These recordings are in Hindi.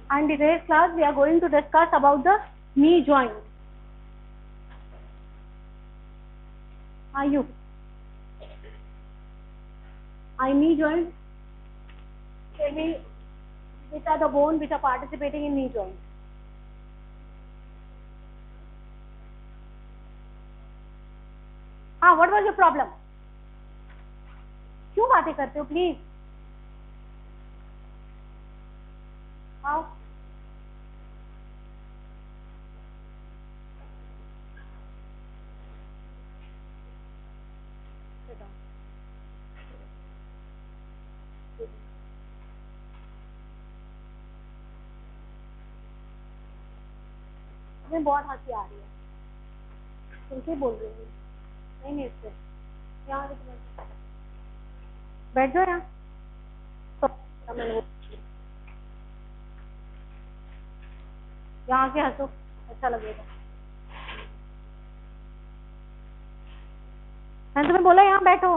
And in today's class we are going to discuss about the knee joint. Are you? Knee joint. Tell me which are the bones which are participating in knee joint. What was your problem? क्यों बातें करते हो प्लीज? हाँ मुझे बहुत हंसी आ रही है, तुमसे बोल रही हूँ। नहीं इससे यहाँ बैठ जाओ यहाँ। यहाँ से हंसो, अच्छा लगेगा। मैंने तुम्हें बोला यहाँ बैठो।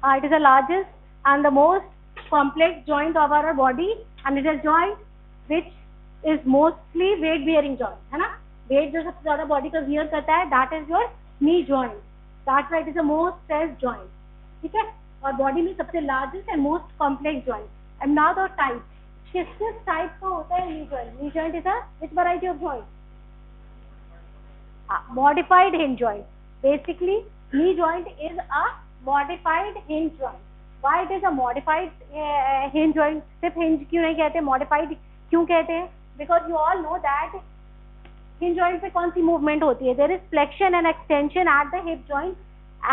It is the largest and the most complex joint of our body, and it is a joint which is mostly weight bearing joint, है ना? वेट जो सबसे ज्यादा बॉडी का वियर करता है, that is your knee joint. That's why it is the most stressed joint. ठीक है? और बॉडी में सबसे largest and most complex joint. And now the type. किस टाइप का होता है knee joint? Knee joint is a which variety of joint? Modified hinge joint. Basically, knee joint is a modified hinge joint. Why it is a modified hinge joint? सिर्फ hinge क्यों नहीं कहते, modified क्यों कहते हैं? Because you all know that hinge joint पे कौन सी movement होती है? There is flexion and extension at the hip joint,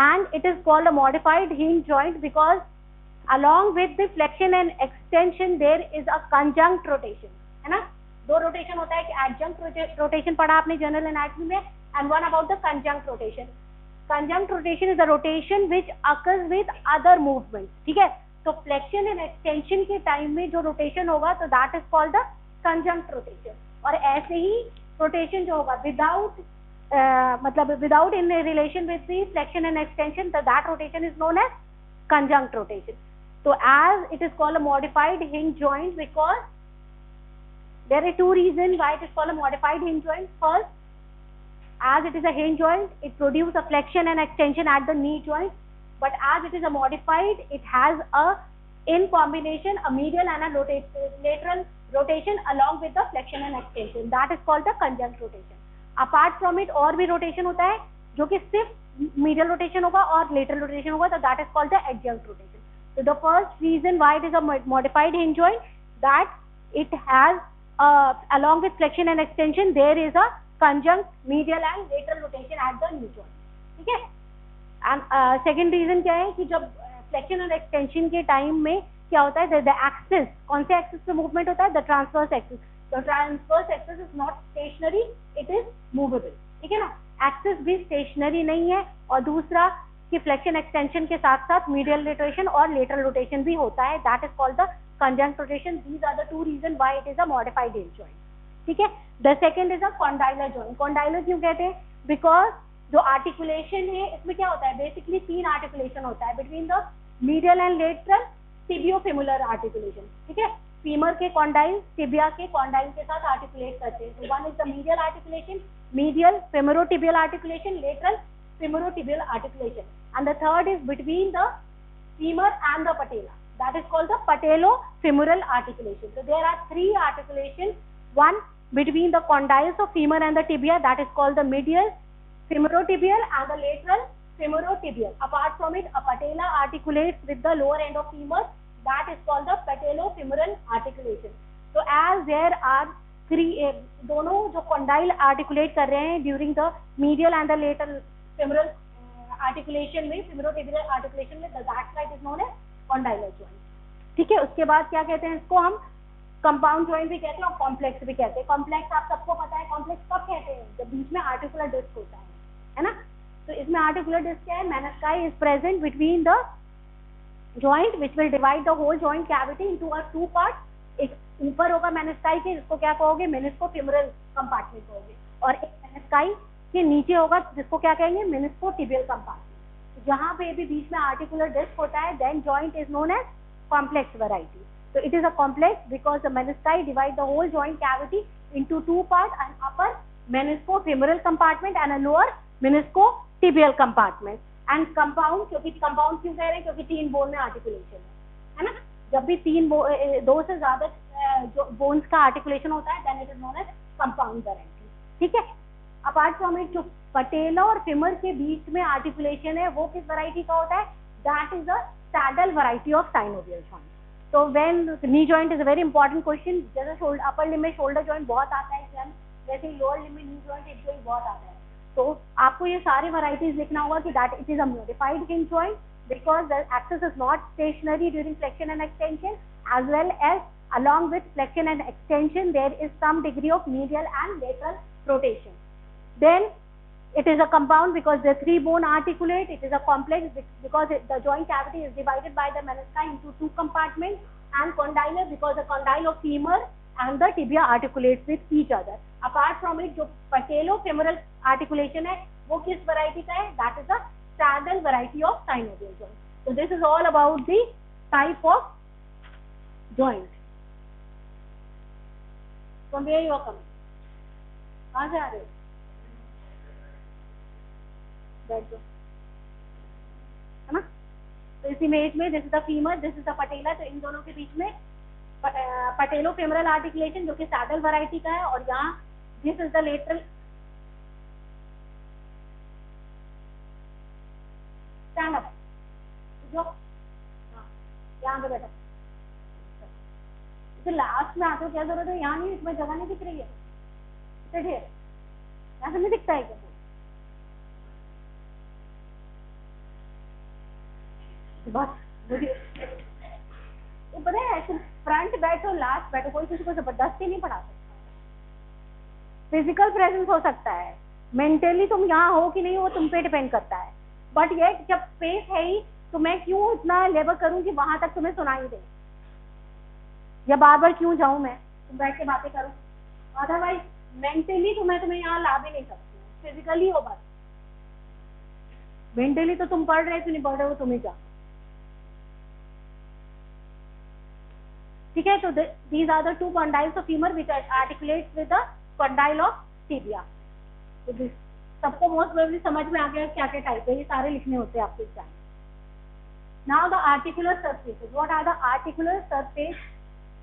and it is called a modified hinge joint because along with the flexion and extension there is a conjunct rotation, है ना? दो rotation होता है, कि adjunct rotation पढ़ा आपने general anatomy में, and one about the conjunct rotation. Conjunct rotation is the rotation which occurs with other movements. ठीक है? तो flexion and extension के time में जो rotation होगा, तो that is called the conjunct rotation. और ऐसे ही rotation जो होगा without मतलब without in relation with the flexion and extension, that rotation is known as conjunct rotation. So as it is called a modified hinge joint because there are two reasons why it is called a modified hinge joint. First, as it is a hinge joint, it produces a flexion and extension at the knee joint, but as it is a modified, it has a in combination a medial and a lateral rotation along with the flexion and extension. That is called the conjunct rotation. Apart from it और भी rotation होता है जो कि सिर्फ medial rotation होगा और lateral rotation होगा, तो that is called the adjunct rotation. So the first reason why it is a modified hinge joint, that it has along with flexion and extension there is a conjunct medial and lateral rotation at the knee joint. ठीक है? And second reason क्या है कि जब flexion और extension के time में क्या होता है, the axis, कौन से axis पे movement होता है? The transverse axis. The transverse axis is not stationary, it is movable. ठीक है ना? Axis भी stationary नहीं है, और दूसरा कि flexion extension के साथ साथ medial rotation और lateral rotation भी होता है. That is called the conjunct rotation. These are the two reasons why it is a modified hinge joint. ठीक है? The second is a condylar joint. Condylar क्यों कहते हैं? Because जो articulation है इसमें क्या होता है? Basically तीन articulation होता है between the medial and lateral tibiofemoral articulation. ठीक है? फीमर के कॉन्डाइल टिबिया के कॉन्डाइल के साथ आर्टिकुलेट करते हैं. So one is the medial articulation, medial femorotibial articulation, lateral femorotibial articulation, and the third is between the femur and the patella. That is called the patellofemoral articulation. So there are three articulations. One between the condyles of femur and the tibia, that is called the medial femorotibial, and the lateral femorotibial. Apart from it, a patella articulates with the lower end of femur. That is called the patellofemoral articulation. So as there are three, दोनों जो condyle articulate कर रहे हैं during the medial and the lateral femoral articulation में, femorotibial articulation में, that's why it is known as condylar joint. ठीक है? उसके बाद क्या कहते हैं इसको? हम कंपाउंड जॉइंट भी कहते हैं और कॉम्प्लेक्स भी कहते हैं. कॉम्प्लेक्स आप सबको पता है. कॉम्प्लेक्स कब कहते हैं? जब बीच में आर्टिकुलर डिस्क होता है ना? तो इसमें आर्टिकुलर डिस्क क्या है? Menisci is present between the joint which will divide the whole joint cavity into a two parts. एक ऊपर होगा मेनिस्काई के, जिसको क्या कहोगे? मेनिस्कोफेमोरल कंपार्टमेंट कहोगे, और एक मेनिस्काई मेनिस्काई के नीचे होगा, जिसको क्या कहेंगे, मेनिस्कोटिबियल कंपार्टमेंट। जहाँ पे भी बीच में आर्टिकुलर डिस्क होता है, then joint is known as complex variety. So it is a complex because the menisci divide the whole joint cavity into two parts, an upper meniscofemoral compartment and a lower meniscotibial compartment. And compound, क्योंकि compound क्यों कह रहे हैं, क्योंकि 3 बोन में आर्टिकुलेशन है ना। जब भी 2 से ज्यादा जो बोन्स का आर्टिकुलेशन होता है, then it is known as compound variety. ठीक है। अपार्ट फ्रॉम इट, जो पटेला और फेमर के बीच में आर्टिकुलेशन है, वो किस वैरायटी का होता है, that is a saddle variety of synovial joint. तो when knee joint is a very important question, जैसे अपर लिम में शोल्डर जॉइंट बहुत आता है एग्जाम, वैसे ही लोअर लिम में नी जॉइंट एक जो बहुत आता है। तो आपको ये सारी वैरायटीज लिखना होगा कि that it is a modified hinge joint because the axis is not stationary during flexion and extension, as well as along with flexion and extension there is some degree of medial and lateral rotation. Then it is a compound because the 3 bone articulate. It is a complex because the joint cavity is divided by the menisci into 2 compartments, and condylar because the condyle of femur and the tibia articulates with each other. Apart from it, जो patellofemoral articulation है वो किस variety का है, that is a saddle variety of synovial joint. So this is all about the type of joint. From where you are coming? कहाँ से आ रहे हो? बैठ जाओ, है ना। तो इस इमेज में this is the femur, this is the patella. तो इन दोनों के बीच में पटेलोफेमरल आर्टिकुलेशन जो कि सैडल वैरायटी का है, और यहाँ this is the lateral. Stand up, जो यहाँ पे बैठा। तो लास्ट में आते हो, क्या जरूरत है, यहाँ नहीं, इसमें जगह नहीं दिख रही है, यहाँ से नहीं दिखता है क्या? बस मुझे ये पता है, फ्रंट बैठो लास्ट बैठो, कोई किसी को जबरदस्ती नहीं पढ़ा सकता। फिजिकल प्रेजेंस हो सकता है, मेंटली तुम यहाँ हो कि नहीं हो तुम पे डिपेंड करता है, बट ये जब स्पेस है ही तो मैं क्यों इतना लेबर करूँ कि वहां तक तुम्हें सुनाई दे, या बार बार क्यों जाऊं मैं, तुम बैठ के बातें करो। अदरवाइज मेंटली तुम्हें यहाँ ला भी नहीं सकती, फिजिकली हो बस, मेंटली तो तुम पढ़ रहे हो नहीं पढ़ रहे हो तुम्हें क्या। ठीक है। तो these are the 2 condyles of femur which articulates with the condyle of tibia. तो सबको मोस्ट प्रोबेबली समझ में आ गया क्या क्या टाइप है, ये सारे लिखने होते हैं आपके exam. Now the articular surfaces. What are the articular surface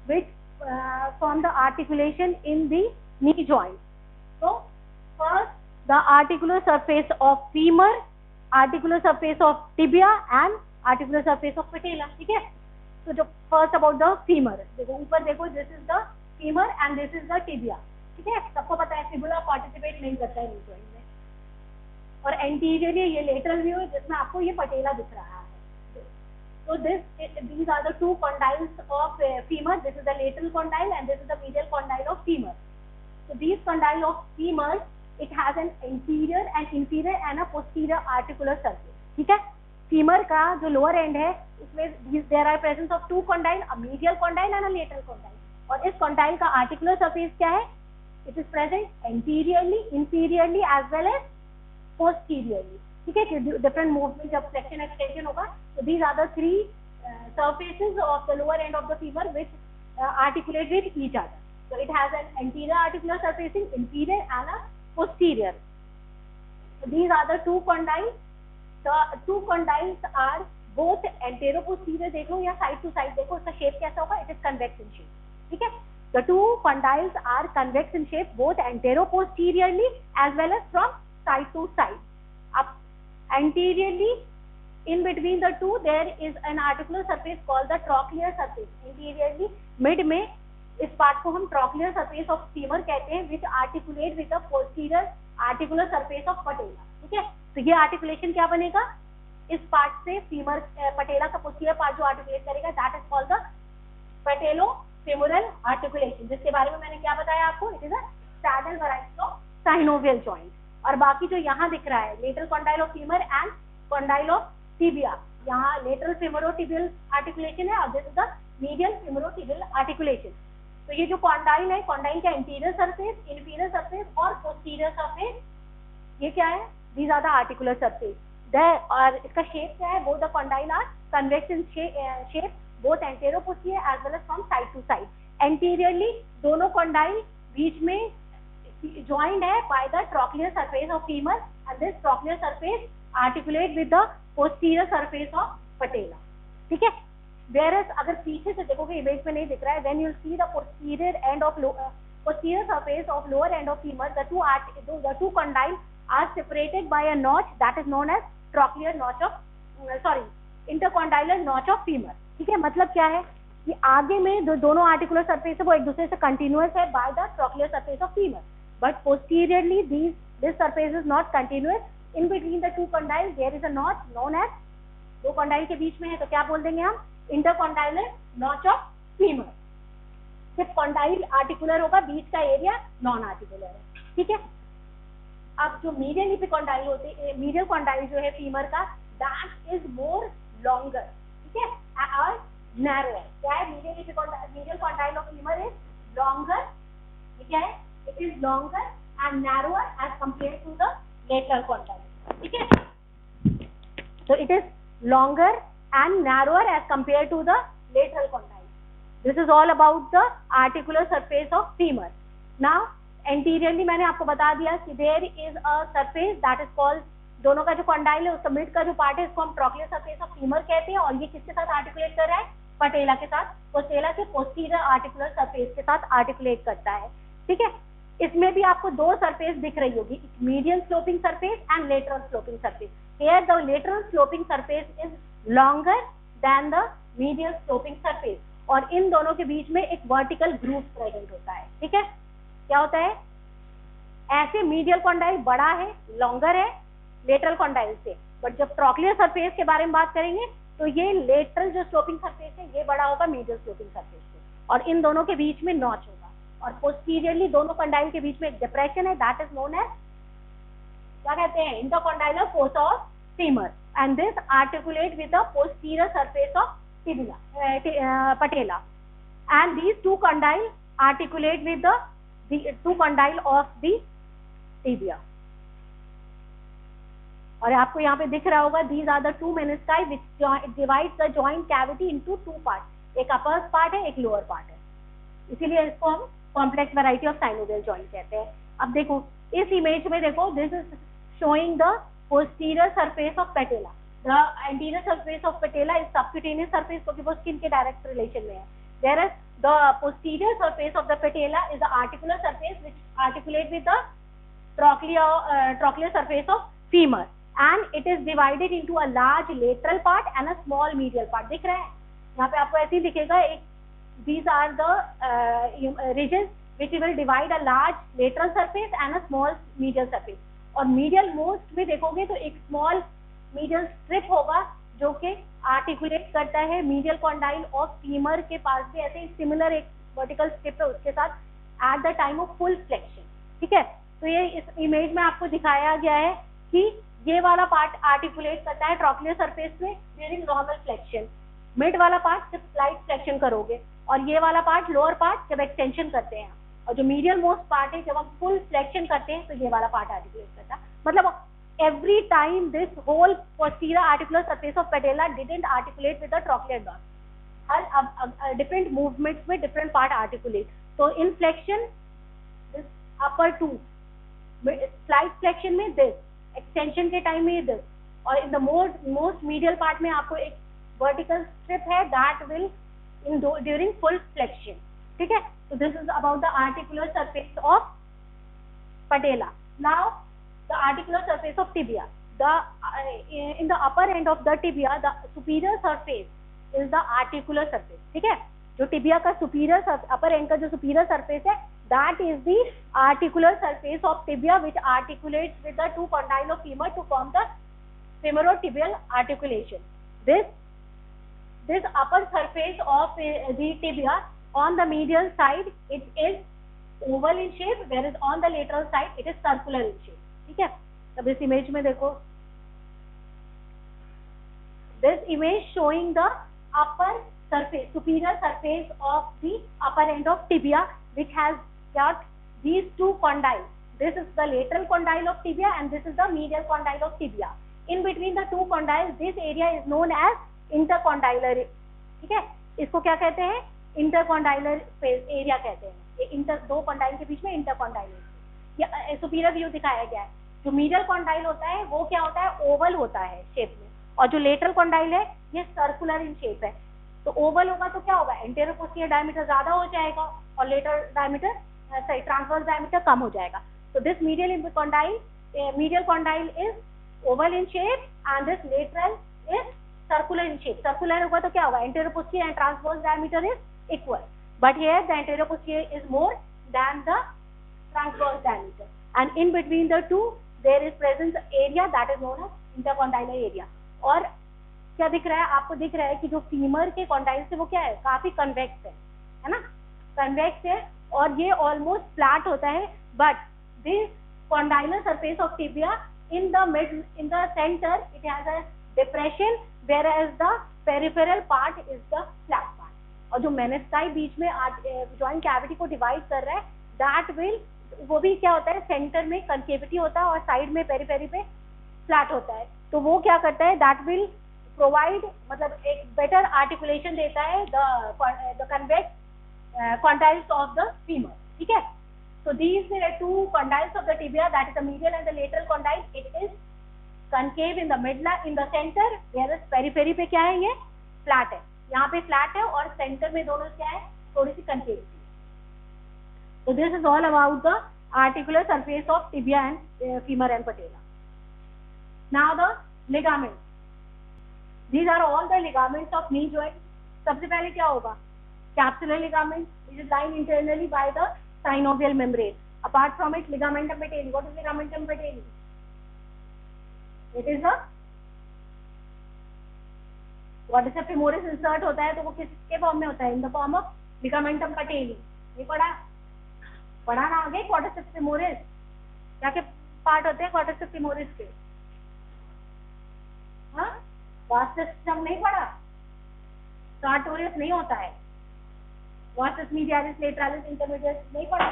which form the articulation in the knee joint? So first the articular surface of femur, articular surface of tibia and articular surface of patella. ठीक है। तो जो फर्स्ट अबाउट द फीमर, देखो ऊपर देखो, this is the femur and this is the tibia. ठीक है, सबको पता है फिबुला पार्टिसिपेट नहीं करता है नी जॉइंट में, और एंटीरियरली ये लेटरल व्यू है जिसमें आपको ये पटेला दिख रहा है। तो these are the 2 condyles of femur. This is the lateral condyle and this is the medial condyle of femur. So these condyle of femur, it has an anterior and inferior and a posterior articular surface. ठीक है। फीमर का जो लोअर एंड है उसमें there are presence of 2 condyle, a medial condyle and a lateral condyle. और इस कंडाइल का आर्टिकुलर सरफेस क्या है, it is present anteriorly, inferiorly as well as posteriorly. ठीक है, डिफरेंट मूवमेंट जब फ्लेक्शन एक्सटेंशन होगा। तो these are the 3 surfaces of the lower end of the femur which articulate with each other. So it has an anterior articular surfacing, inferior and a posterior. So these are the 2 condyles. The 2 condyles are both anteroposterior देख लो या side to side देखो, इसका शेप कैसा होगा, it is convex in shape. ठीक है। The 2 condyles are convex in shape both anteroposteriorly as well as from side to side. Up anteriorly in between the 2 there is an articular surface called the trochlear surface. Anteriorly mid में इस पार्ट को हम trochlear surface of femur कहते हैं, which articulate with the posterior articular surface of patella. ठीक है। तो ये आर्टिकुलेशन क्या बनेगा, इस पार्ट से फीमर पटेला का पोस्टीरियर पार्ट जो आर्टिकुलेट करेगा, that is called the patellofemoral articulation, जिसके बारे में मैंने क्या बताया आपको, it is a saddle variety of synovial joint. और बाकी जो यहाँ दिख रहा है lateral condyle of femur and condyle of tibia, यहाँ लेटरल फेमोरोटिबियल आर्टिकुलेशन है और this is the medial femorotibial articulation. तो ये जो कंडाइल है, कंडाइल का इंटीरियर सरफेस, इंफीरियर सरफेस और पोस्टीरियर सरफेस ये क्या है, these are the articular surface. और इसका शेप क्या है, both the condyle are convex in shape, both antero posterior as well as from side to side. Anteriorly दोनों कॉन्डाइल बीच में joined है by the trochlear surface of femur, and this trochlear surface articulate with the posterior surface of patella, ठीक है। whereas अगर पीछे से देखोगे, इमेज में नहीं दिख रहा है, when you see the posterior end of posterior surface of lower end of femur, the two condyle are separated by a notch that is known as trochlear notch of intercondylar notch of femur, ठीक है। मतलब क्या है कि आगे में दोनों आर्टिकुलर सरफेस है वो एक दूसरे से कंटिन्यूअस है by the trochlear surface of femur, but posteriorly this surface is not continuous. In between the two condyles there is a notch known as, दो कंडाइल के बीच में है तो क्या बोल देंगे हम, इंटरकॉन्डाइलर नॉच ऑफ फीमर। सिर्फ कंडाइल आर्टिकुलर होगा, बीच का एरिया नॉन आर्टिकुलर है, ठीक है। अब जो मीडियल इपिकॉन्डाइल होते हैं, मीडियल कॉन्डाइल जो है फीमर का, दैट इज मोर लॉन्गर, ठीक है, और नैरो। क्या है, medial condyle of femur is longer, ठीक है, it is longer and narrower as compared to the lateral condyle, ठीक है। So it is longer and narrower as compared to the lateral condyle. This is all about the articular surface of femur. Now anteriorly मैंने आपको बता दिया कि there is a surface that is called, दोनों का जो condyle है उसका मिड का जो पार्ट है इसको हम trochlear surface of femur कहते हैं, और ये किसके साथ आर्टिकुलेट कर रहा है, पटेला के साथ, पटेला के posterior articular surface के साथ आर्टिकुलेट करता है, ठीक है। इसमें भी आपको दो सरफेस दिख रही होगी, medial sloping surface and lateral sloping surface. Here the lateral sloping surface is longer than the medial sloping surface, और इन दोनों के बीच में एक वर्टिकल ग्रूव प्रेजेंट होता है, ठीक है। क्या होता है, ऐसे मीडियल कॉन्डाइल बड़ा है, लॉन्गर है लेटरल कॉन्डाइल से, बट जब ट्रॉक्लियर सरफेस के बारे में बात करेंगे तो ये लेटरल जो स्लोपिंग सरफेस है ये बड़ा होगा मीडियल स्लोपिंग सरफेस से, और इन दोनों के बीच में नॉच होगा, और पोस्टीरियरली दोनों कंडाइल के बीच में एक डिप्रेशन है, दैट इज नोन एज, क्या कहते हैं, intercondylar fossa of femur, and this articulate with the posterior surface of tibia, patella, and these two condyle articulate with the two condyle of the tibia. और आपको यहाँ पे दिख रहा होगा, these are the two menisci which divides the joint cavity into two parts, एक अपर पार्ट है, एक लोअर पार्ट है, इसीलिए इसको हम complex variety of synovial joint कहते हैं। अब देखो इस इमेज में देखो, this is showing the posterior surface of patella, the anterior surface of patella is subcutaneous surface क्योंकि वो स्किन के डायरेक्ट रिलेशन में है, whereas the posterior surface of the patella is the articular surface which articulate with the trochlear surface of femur, and it is divided into a large lateral part and a small medial part। दिख रहा है यहाँ पे आपको ऐसे ही दिखेगा, एक these are the regions which will divide a large lateral surface and a small medial surface, और medial most में देखोगे तो एक small medial strip होगा जो कि आर्टिकुलेट करता है मीडियल कॉन्डाइल ऑफ फीमर के पास भी ऐसे ही सिमिलर एक वर्टिकल स्ट्रिप है उसके साथ eight the time of full flexion, ठीक है। तो ये इस इमेज में आपको दिखाया गया है कि ये वाला पार्ट आर्टिकुलेट करता है ट्रॉक्लियर सरफेस में ड्यूरिंग नॉर्मल फ्लेक्शन, मिड वाला पार्ट जब स्लाइड फ्लेक्शन करोगे, और ये वाला पार्ट लोअर पार्ट जब एक्सटेंशन करते हैं, और जो मीडियल मोस्ट पार्ट है जब हम फुल फ्लेक्शन करते हैं तो ये वाला पार्ट आर्टिकुलेट करता है। मतलब every time this whole posterior articular surface of patella didn't articulate with the trochlear dot, her different movements में different part articulate, so in flexion this upper two, slight flexion में this, extension के time में this, और in the most medial part में आपको एक vertical strip है that will during full flexion, ठीक है। so this is about the articular surface of patella. Now the articular surface of tibia, in the upper end of the tibia the superior surface is the articular surface, ठीक है। जो tibia का superior upper end का जो superior surface है that is the articular surface of tibia which articulates with the two condyle of femur to form the femorotibial articulation. This upper surface of the tibia on the medial side it is oval in shape, whereas on the lateral side it is circular in shape, ठीक है। अब इस इमेज में देखो, this image showing the upper surface, superior surface of the upper end of tibia which has got these two condyles This is the lateral condyle of tibia and this is the medial condyle of tibia. In between the two condyles, this area is known as intercondylar. ठीक है, इसको क्या कहते हैं? इंटरकॉन्डाइलर एरिया कहते हैं. ये इंटर दो कॉन्डाइल के बीच में इंटरकॉन्डाइल. ये सुपीरियर व्यू दिखाया गया है. जो मीडियल कॉन्डाइल होता है वो क्या होता है? ओवल होता है शेप में, और जो लेटरल कॉन्डाइल है ये सर्कुलर इन शेप है. तो ओवल होगा तो क्या होगा? एंटेरियर पोस्टीरियर डायमीटर ज्यादा हो जाएगा और lateral diameter sorry transverse diameter कम हो जाएगा. So this medial condyle is oval in shape and this lateral is circular in shape. Circular होगा तो क्या होगा? Anterior posterior and transverse diameter is equal, but here the anterior posterior is more than the transverse diameter, and in between the two there is present area that is known as intercondylar area. और क्या दिख रहा है आपको? दिख रहा है कि जो फीमर के कॉन्डाइल से वो क्या है? काफी कन्वेक्स है ना? कन्वेक्स है और ये ऑलमोस्ट फ्लैट होता है, but this condylar surface of tibia in the center it has a depression, whereas the peripheral part is the flat part. और जो मेनिस्काई बीच में जॉइंट कैविटी को डिवाइड कर रहा है, that will वो भी क्या होता है? सेंटर में कंकेविटी होता है और साइड में पेरिफेरी पे फ्लैट होता है. तो वो क्या करता है? that will provide मतलब एक better articulation देता है the convex condyles of the femur. ठीक है. So these are two condyles of the tibia, that is the medial and the lateral condyle. It is concave in the in the center, whereas periphery पे क्या है? ये flat है. यहाँ पे flat है और center में दोनों क्या है? थोड़ी सी concavity. So this is all about the articular surface of tibia and femur and patella. Now the ligaments. These are all the ligaments of knee joint. सबसे पहले क्या होगा? Capsular ligament, which is lined internally by the synovial membrane. Apart from it, ligamentum patelli. What is ligamentum patelli? It is a quadriceps femoris insert होता है, तो वो किसके फॉर्म में होता है? In the form of ligamentum patelli. ये पढ़ा ना आगे? quadriceps femoris क्या के पार्ट होते हैं quadriceps femoris के? हाँ, वास्टस सिस्टम नहीं पढ़ा? sartorius नहीं होता है, वास्टस मीडियालिस लेटरालिस इंटरमीडियस नहीं पढ़ा?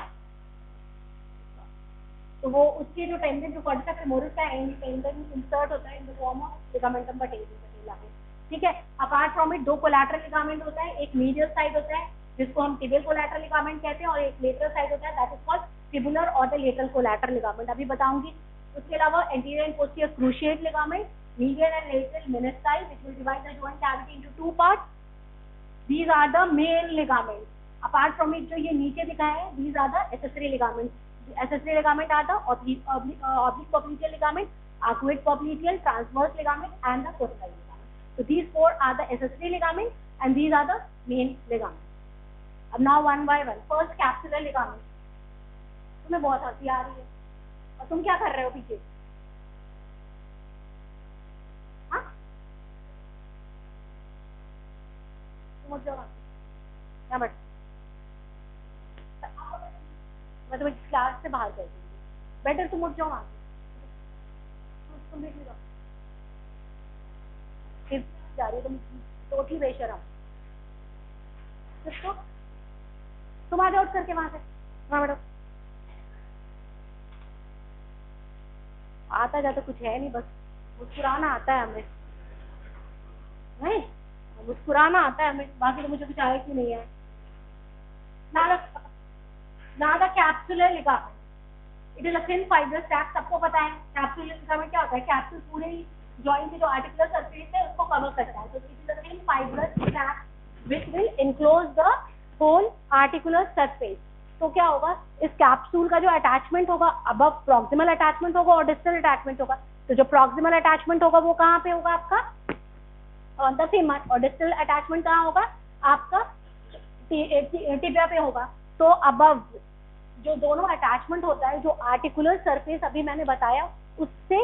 तो वो उसके जो टेंडन जो quadriceps femoris का टेंडन इंसर्ट होता है in the form of ligamentum patella. ठीक है. अपार्ट फ्रॉम इट दो कोलैटरल लिगामेंट होता है, एक मीडियल साइड होता है जिसको हम टिबियल कोलैटरल लिगामेंट कहते हैं, और एक लेटरल साइड होता है दैट इज कॉल्ड टिबुलर और द लेटरल कोलैटरल लिगामेंट. अभी बताऊंगी. उसके अलावा anterior and posterior cruciate ligament, medial and lateral menisci which will divide the joint cavity into two parts. These are the main ligaments. Apart from it जो ये नीचे दिखाए हैं, these are the accessory ligaments. Accessory ligament are the oblique popliteal ligament, arcuate popliteal, transverse ligament and the coronary ligament. So these four are the accessory ligament and these are the main ligament. अब now one by one. First capsular ligament. तुम्हें बहुत हंसी आ रही है और तुम क्या कर रहे हो पीछे? हाँ, तुम उठ जाओ क्या? बट मैं तुम्हें क्लास से बाहर कर दूंगी. बेटर तुम उठ जाओ वहां से. तुम भी जाओ. फिर जा रही हो तुम टोटली बेशरम. किसको? तुम आ जाओ उठ करके वहां से. वहां बैठो. आता जाता कुछ है नहीं, बस मुस्कुराना आता है हमें. नहीं, मुस्कुराना आता है हमें, बाकी तो मुझे कुछ आया क्यों नहीं है. ना the capsular ligament. It is a thin fibrous sac. सबको पता है कैप्सुलर लिगामेंट क्या होता है. कैप्सूल पूरे जॉइंट की जो आर्टिकुलर सरफेस है उसको कवर करता है. तो it is a thin fibrous sac which will enclose the whole articular surface. तो क्या होगा? इस कैप्सूल का जो अटैचमेंट होगा, अबव प्रॉक्सिमल अटैचमेंट होगा और डिस्टल अटैचमेंट होगा. तो जो प्रॉक्सिमल अटैचमेंट होगा वो कहाँ पे होगा? आपका ऑन द फीमर. और डिस्टल अटैचमेंट कहाँ होगा? आपका टिबिया पे होगा. तो अबव जो दोनों अटैचमेंट होता है, जो आर्टिकुलर सरफेस अभी मैंने बताया, उससे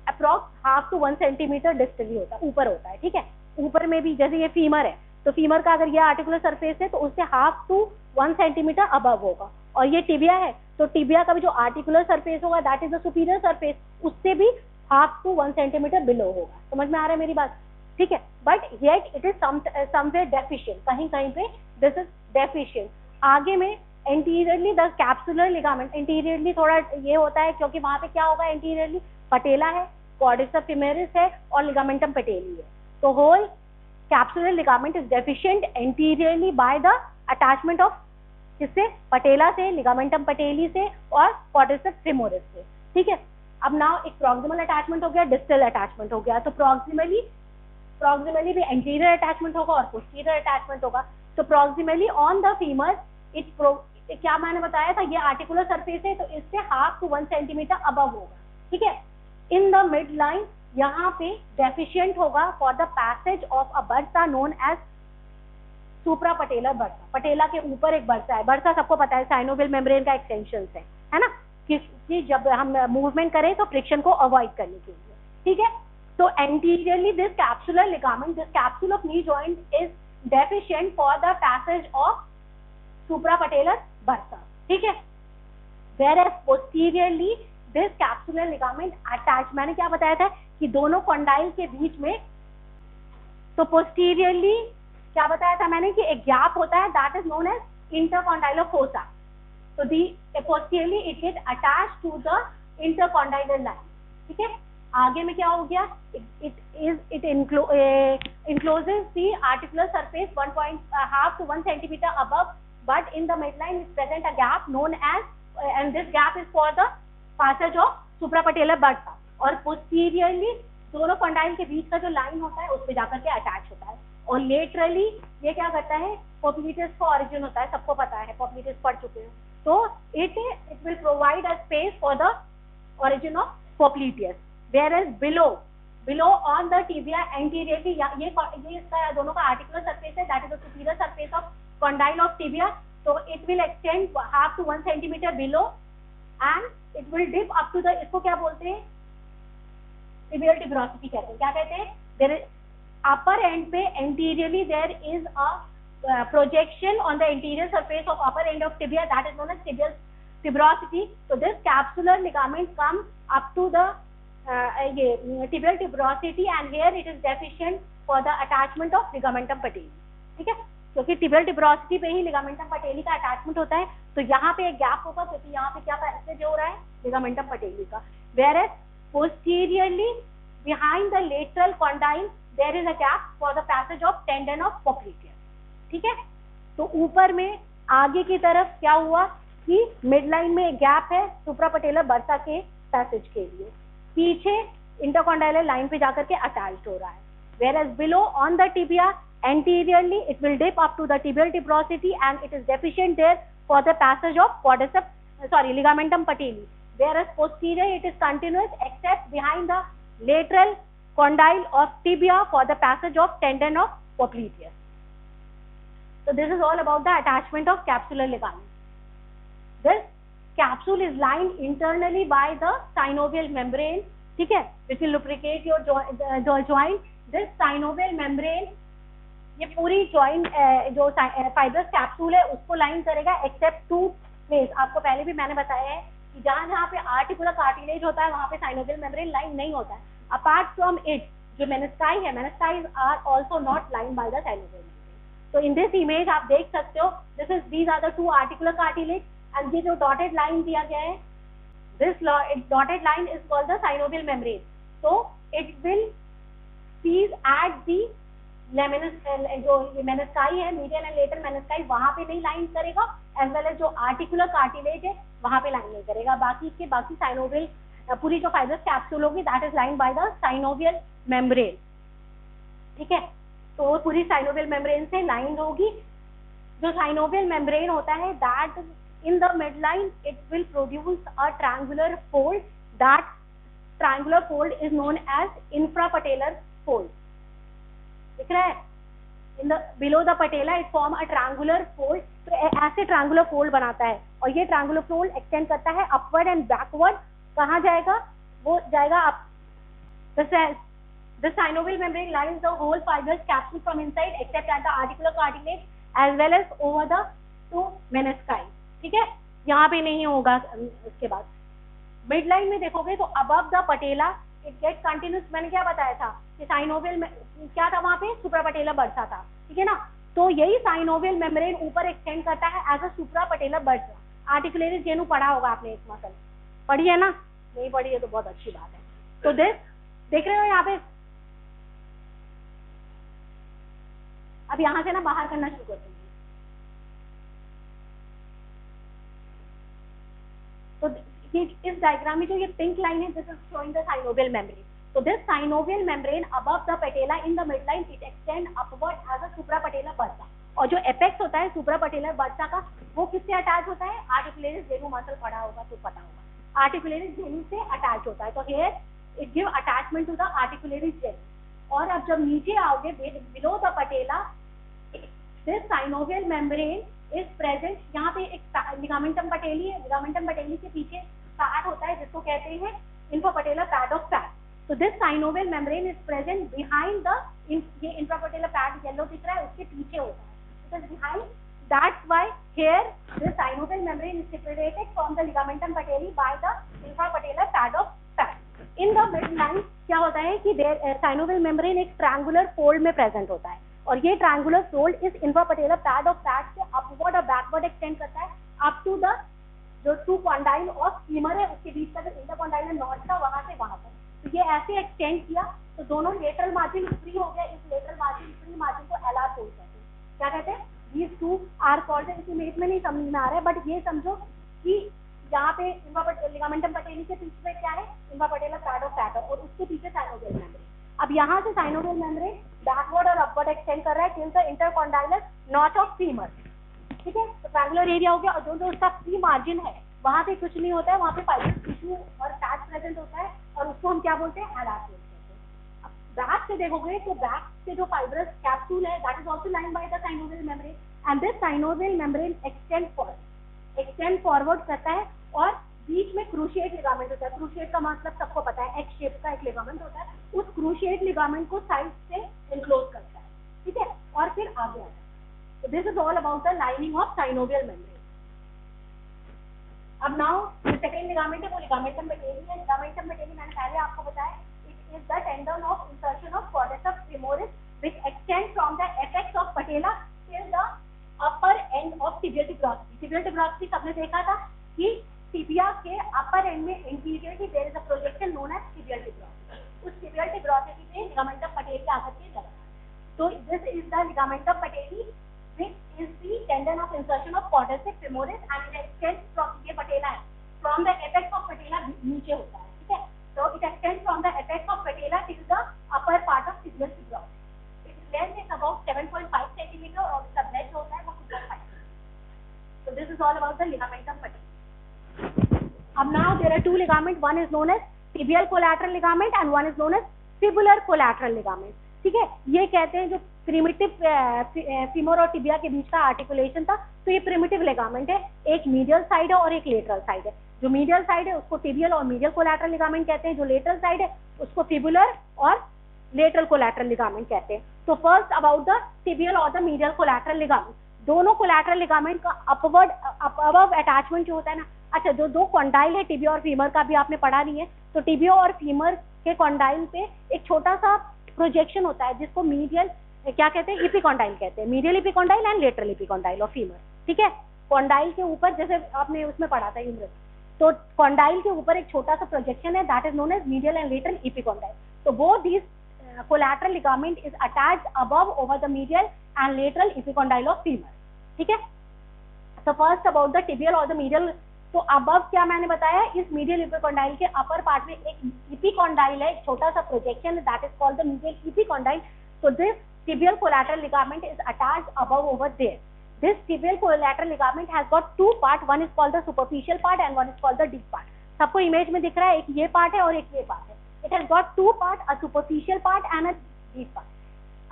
अप्रॉक्स 1/2 to 1 सेंटीमीटर डिस्टली होता है, ऊपर होता है. ठीक है. ऊपर में भी जैसे ये फीमर है, तो फीमर का अगर ये आर्टिकुलर सरफेस है तो उससे 1/2 to 1 सेंटीमीटर अबव होगा. और ये टिबिया है तो टिबिया का भी जो आर्टिकुलर सरफेस होगा that is the superior surface, उससे भी 1/2 to 1 सेंटीमीटर बिलो होगा. समझ में आ रहा है मेरी बात? ठीक है. But yet it is somewhere deficient. कहीं कहीं पे दिस इज डेफिशिएंट. आगे में anteriorly the capsular ligament, anteriorly थोड़ा ये होता है क्योंकि वहां पे क्या होगा, एंटीरियरली पटेला है, क्वाड्रिसेप्स फेमोरिस है और लिगामेंटम पटेली है। तो whole capsular ligament is deficient anteriorly by the attachment of किससे, पटेला से, लिगामेंटम पटेली से और क्वाड्रिसेप्स फेमोरिस से। ठीक है, अब नाउ एक प्रॉक्सिमल अटैचमेंट हो गया, डिस्टल अटैचमेंट हो गया। तो प्रॉक्सिमली भी एंटीरियर अटैचमेंट होगा और पोस्टीरियर अटैचमेंट होगा। तो प्रॉक्सिमली ऑन द फीमर क्या मैंने बताया था, ये आर्टिकुलर सरफेस है तो इससे 1/2 to 1 सेंटीमीटर अबव होगा। ठीक है, इन द मिड लाइन यहाँ पे डेफिशिएंट होगा for the passage of a bursa known as supra patellar bursa. Patella के ऊपर एक बर्सा है, बर्सा सबको पता है साइनोवियल मेम्ब्रेन का एक्सटेंशन है ना, कि जब हम मूवमेंट करें तो फ्रिक्शन को अवॉइड करने के लिए। ठीक है, तो anteriorly this capsular ligament, this capsule of knee joint is deficient for the passage of suprapatellar bursa. ठीक है, whereas posteriorly this capsular ligament attached, मैंने क्या बताया था कि दोनों कॉन्डाइल के बीच में, तो posteriorly क्या बताया था मैंने कि एक गैप होता है, that is known as intercondylar fossa. So the posteriorly it gets attached to the intercondylar line. ठीक है, आगे में क्या हो गया, it encloses the articular surface 1.5 to 1 centimeter above, but in the midline is present a gap known as, and this gap is for the passage of suprapatellar bursa. और posteriorly दोनों कंडाइल के बीच का जो लाइन होता है उस पे जाकर के अटैच होता है। और लेटरली ये क्या करता है, पोप्लिटस का ऑरिजिन होता है, सबको पता है, पोप्लिटस पढ़ चुके हैं। तो it will provide a space for the origin of popliteus, whereas below on the tibia anteriorly, ये इसका दोनों का आर्टिकुलर सरफेस है, that is the superior surface of condyle of tibia, so it will extend 1/2 to 1 centimeter below and it will dip up to the, इसको क्या बोलते हैं, tibial tuberosity कहते हैं। क्या कहते हैं, there is upper end पे anteriorly there is a projection on the anterior surface of upper end of tibia, that is known as tibial tuberosity. So this capsular ligament comes up to the tibial tuberosity and here it is deficient for the attachment of ligamentum patelli. ठीक है, क्योंकि टिबियल टिब्रोसिटी पे ही लिगामेंटम पटेली का अटैचमेंट होता है, तो यहाँ पे एक गैप होगा क्योंकि यहाँ पे क्या पैसेज हो रहा है, लिगामेंटम पटेली का। Whereas posteriorly behind the lateral condyle there is a gap for the passage of tendon of popliteus. ठीक है, तो ऊपर में आगे की तरफ क्या हुआ कि मिडलाइन में एक गैप है सुप्रापटेलर बर्सा के पैसेज के लिए, पीछे इंटरकॉन्डाइलर लाइन पे जाकर के अटैच्ड हो रहा है। Whereas below on the tibia anteriorly it will dip up to the tibial tuberosity and it is deficient there for the passage of ligamentum patelli, whereas posterior it is continuous except behind the lateral condyle of tibia for the passage of tendon of popliteus. So this is all about the attachment of capsular ligament. This capsule is lined internally by the synovial membrane, ठीक है, which will lubricate your joint. This synovial membrane ये पूरी जॉइंट जो फाइब्रस कैप्सूल है उसको लाइन करेगा एक्सेप्ट 2 प्लेस। आपको पहले भी मैंने बताया है कि जहाँ पे आर्टिकुलर कार्टिलेज होता है वहाँ पे साइनोवियल मेम्ब्रेन लाइन नहीं होता है। अपार्ट फ्रॉम इट जो मेनिस्काई है, menisci are also not line by the synovial membrane. तो इन दिस इमेज आप देख सकते हो, these are the 2 articular cartilage and ये जो डॉटेड लाइन दिया गया है, this dotted line is called the synovial membrane. So it will cease at the जो मेनिस्काई है, मीडियल एंड लेटरल मेनिस्काई, वहां पे नहीं लाइन करेगा, एज वेल एज जो आर्टिकुलर कार्टिलेज है वहां पे लाइन नहीं करेगा। बाकी साइनोवियल पूरी जो फाइब्रस कैप्सूल होगी that is line by the synovial membrane. ठीक है, तो पूरी साइनोवियल मेम्ब्रेन से लाइन होगी। जो साइनोवियल मेम्ब्रेन होता है that in the midline it will produce a triangular fold, that triangular fold is known as infrapatellar fold. दिख रहा है, in the below the patella it form a triangular fold. तो ऐसे ट्रायंगुलर फोल्ड बनाता है और ये ट्रायंगुलर फोल्ड एक्सटेंड करता है अपवर्ड एंड बैकवर्ड। कहाँ जाएगा, वो जाएगा up. The synovial membrane lines the whole fibrous capsule from inside except at the articular cartilage as well as over the 2 menisci. ठीक है, यहाँ पे नहीं होगा। उसके बाद मिड लाइन में देखोगे तो above the patella it get continuous. मैंने क्या बताया था कि साइनोवियल में क्या था, वहां पे सुप्रापटेलर बर्सा था। ठीक है ना, तो तो यही साइनोवियल मेम्ब्रेन ऊपर एक्सटेंड करता है एज अ सुप्रापटेलर बर्सा। आर्टिकुलेरिस जेनु पढ़ा होगा आपने, इस मसल पढ़ी है ना? नहीं पढ़ी है तो बहुत अच्छी बात है। तो दिस देख रहे हो यहाँ पे, अब यहाँ से ना बाहर करना शुरू कर दूंगी। तो इस डायग्राम में जो ये पिंक लाइन है, this is showing the synovial membrane. So this synovial membrane above the patella in the midline it extend upward as a suprapatellar bursa। और जो एपेक्स होता है सुप्रापटेलर बर्सा का, वो किससे अटैच होता है? आर्टिकुलेरिस जेनु मसल पढ़ा होगा तो पता होगा, आर्टिकुलेरिस जेनु से अटैच होता है। तो here it give attachment to the articularis genu. और अब जब नीचे आओगे below the patella, this synovial membrane is present. यहाँ पे एक लिगामेंटम पटेली है, लिगामेंटम पटेली के पीछे पैड होता है जिसको कहते हैं infrapatellar pad of fat. So this synovial membrane is present behind the, ये infrapatellar pad yellow दिख रहा है, उसके पीछे होता है, it is behind। That's why here the synovial membrane is separated from the ligamentum patelli by the infrapatellar pad of fat। In the midline क्या होता है कि synovial membrane एक triangular fold में present होता है, और ये triangular fold इस infrapatellar pad of fat से upward और backward extend करता है up to the जो two condyle of femur है उसके बीच का जो intercondylar knot था वहां से वहां तक। तो ये ऐसे एक्सटेंड किया तो दोनों लेटरल मार्जिन फ्री हो गया। इस लेटरल मार्जिन फ्री मार्जिन को एलार फोल्ड कहते हैं। क्या कहते हैं? these two are called, इस इमेज में नहीं समझ में आ रहा है, बट ये समझो कि यहाँ पे लिगामेंटम पटेली के पीछे में क्या है? इंफ्रापटेलर पैड ऑफ फैट, और उसके पीछे साइनोवियल मेम्ब्रेन। अब यहाँ से साइनोवियल मेम्ब्रेन बैकवर्ड और अपवर्ड एक्सटेंड कर रहा है till the intercondylar notch of femur. ठीक है, तो ट्रायंगुलर एरिया हो गया, और जो उसका फ्री मार्जिन है वहां पे कुछ नहीं होता है, वहां पे फाइब्रस टिश्यू और फैट प्रेजेंट होता है, और उसको हम क्या बोलते हैं? एलार बोलते हैं। अब बैक से देखोगे तो बैक से जो फाइब्रस कैप्सूल है that is also line by the synovial membrane, and this synovial membrane extend forward करता है, और बीच में क्रूशिएट लिगामेंट होता है। क्रूशिएट का मतलब सबको पता है, एक्स शेप का एक लिगामेंट होता है, उस क्रूशिएट लिगामेंट को साइड से एनक्लोज करता है। ठीक है, और फिर आगे आता है। तो this is all about the lining of synovial membrane. अब नाउ जो सेकेंड लिगामेंट है वो लिगामेंटम पटेली है। लिगामेंटम पटेली मैंने पहले आपको बताया, it is the tendon of insertion of quadriceps femoris which extend from the apex of patella till the upper end of tibial tuberosity. Tibial tuberosity सबने देखा था कि टिबिया के अपर एंड में interiorly there is a projection known as tibial tuberosity. उस टिबियल टिब्रोसिटी पे लिगामेंटम पटेली आकर के लगा। तो this is the ligamentum patellae which is the tendon of insertion of quadriceps femoris and it extends from, ये patella है, from the apex of patella नीचे होता है। ठीक है, so it extends from the apex of patella till the upper part of tibial fibrosis। Its length is about 7.5 centimeter और इसका breadth होता है वो 2.5। So this is all about the ligamentum patelli। अब now there are two ligaments, one is known as tibial collateral ligament and one is known as fibular collateral ligament। ठीक है, ये कहते हैं जो प्रिमिटिव फीमर और टिबिया के बीच का आर्टिकुलेशन था, तो ये प्रिमिटिव लिगामेंट है। एक मीडियल साइड है और एक लेटरल साइड है। जो मीडियल साइड है उसको टिबियल और मीडियल कोलैटरल लिगामेंट कहते हैं, जो लेटरल साइड है उसको फिबुलर और लेटरल कोलैटरल लिगामेंट कहते हैं। तो फर्स्ट अबाउट द टिबियल और द मीडियल कोलैटरल लिगामेंट, दोनों कोलैटरल लिगामेंट का अपवर्ड अबव अटैचमेंट जो होता है ना, अच्छा जो दो कॉन्डाइल है टिबिया और फीमर का भी आपने पढ़ा नहीं है, तो टिबिया और फीमर के कॉन्डाइल पे एक छोटा सा प्रोजेक्शन होता है जिसको मीडियल क्या कहते हैं? इपिकॉन्डाइल कहते हैं। Medial epicondyle and lateral epicondyle of femur. ठीक है, कॉन्डाइल के ऊपर जैसे आपने उसमें पढ़ा था यूमरस, तो कॉन्डाइल के ऊपर एक छोटा सा प्रोजेक्शन है that is known as medial and lateral epicondyle. तो both this collateral ligament is attached above over the medial and lateral epicondyle of femur. ठीक है, तो फर्स्ट अबाउट द टिबियल और द मीडियल, तो अबव क्या मैंने बताया, इस मीडियल इपिकॉन्डाइल के अपर पार्ट में एक इपिकॉन्डाइल है, एक छोटा सा प्रोजेक्शन है that is called the medial epicondyle. So this tibial collateral ligament is attached above over there. This tibial collateral ligament has got two parts. One is called the superficial part and one is called the deep part. सबको इमेज में दिख रहा है, एक ये पार्ट है और एक ये पार्ट है। It has got two parts, a superficial part and a deep part.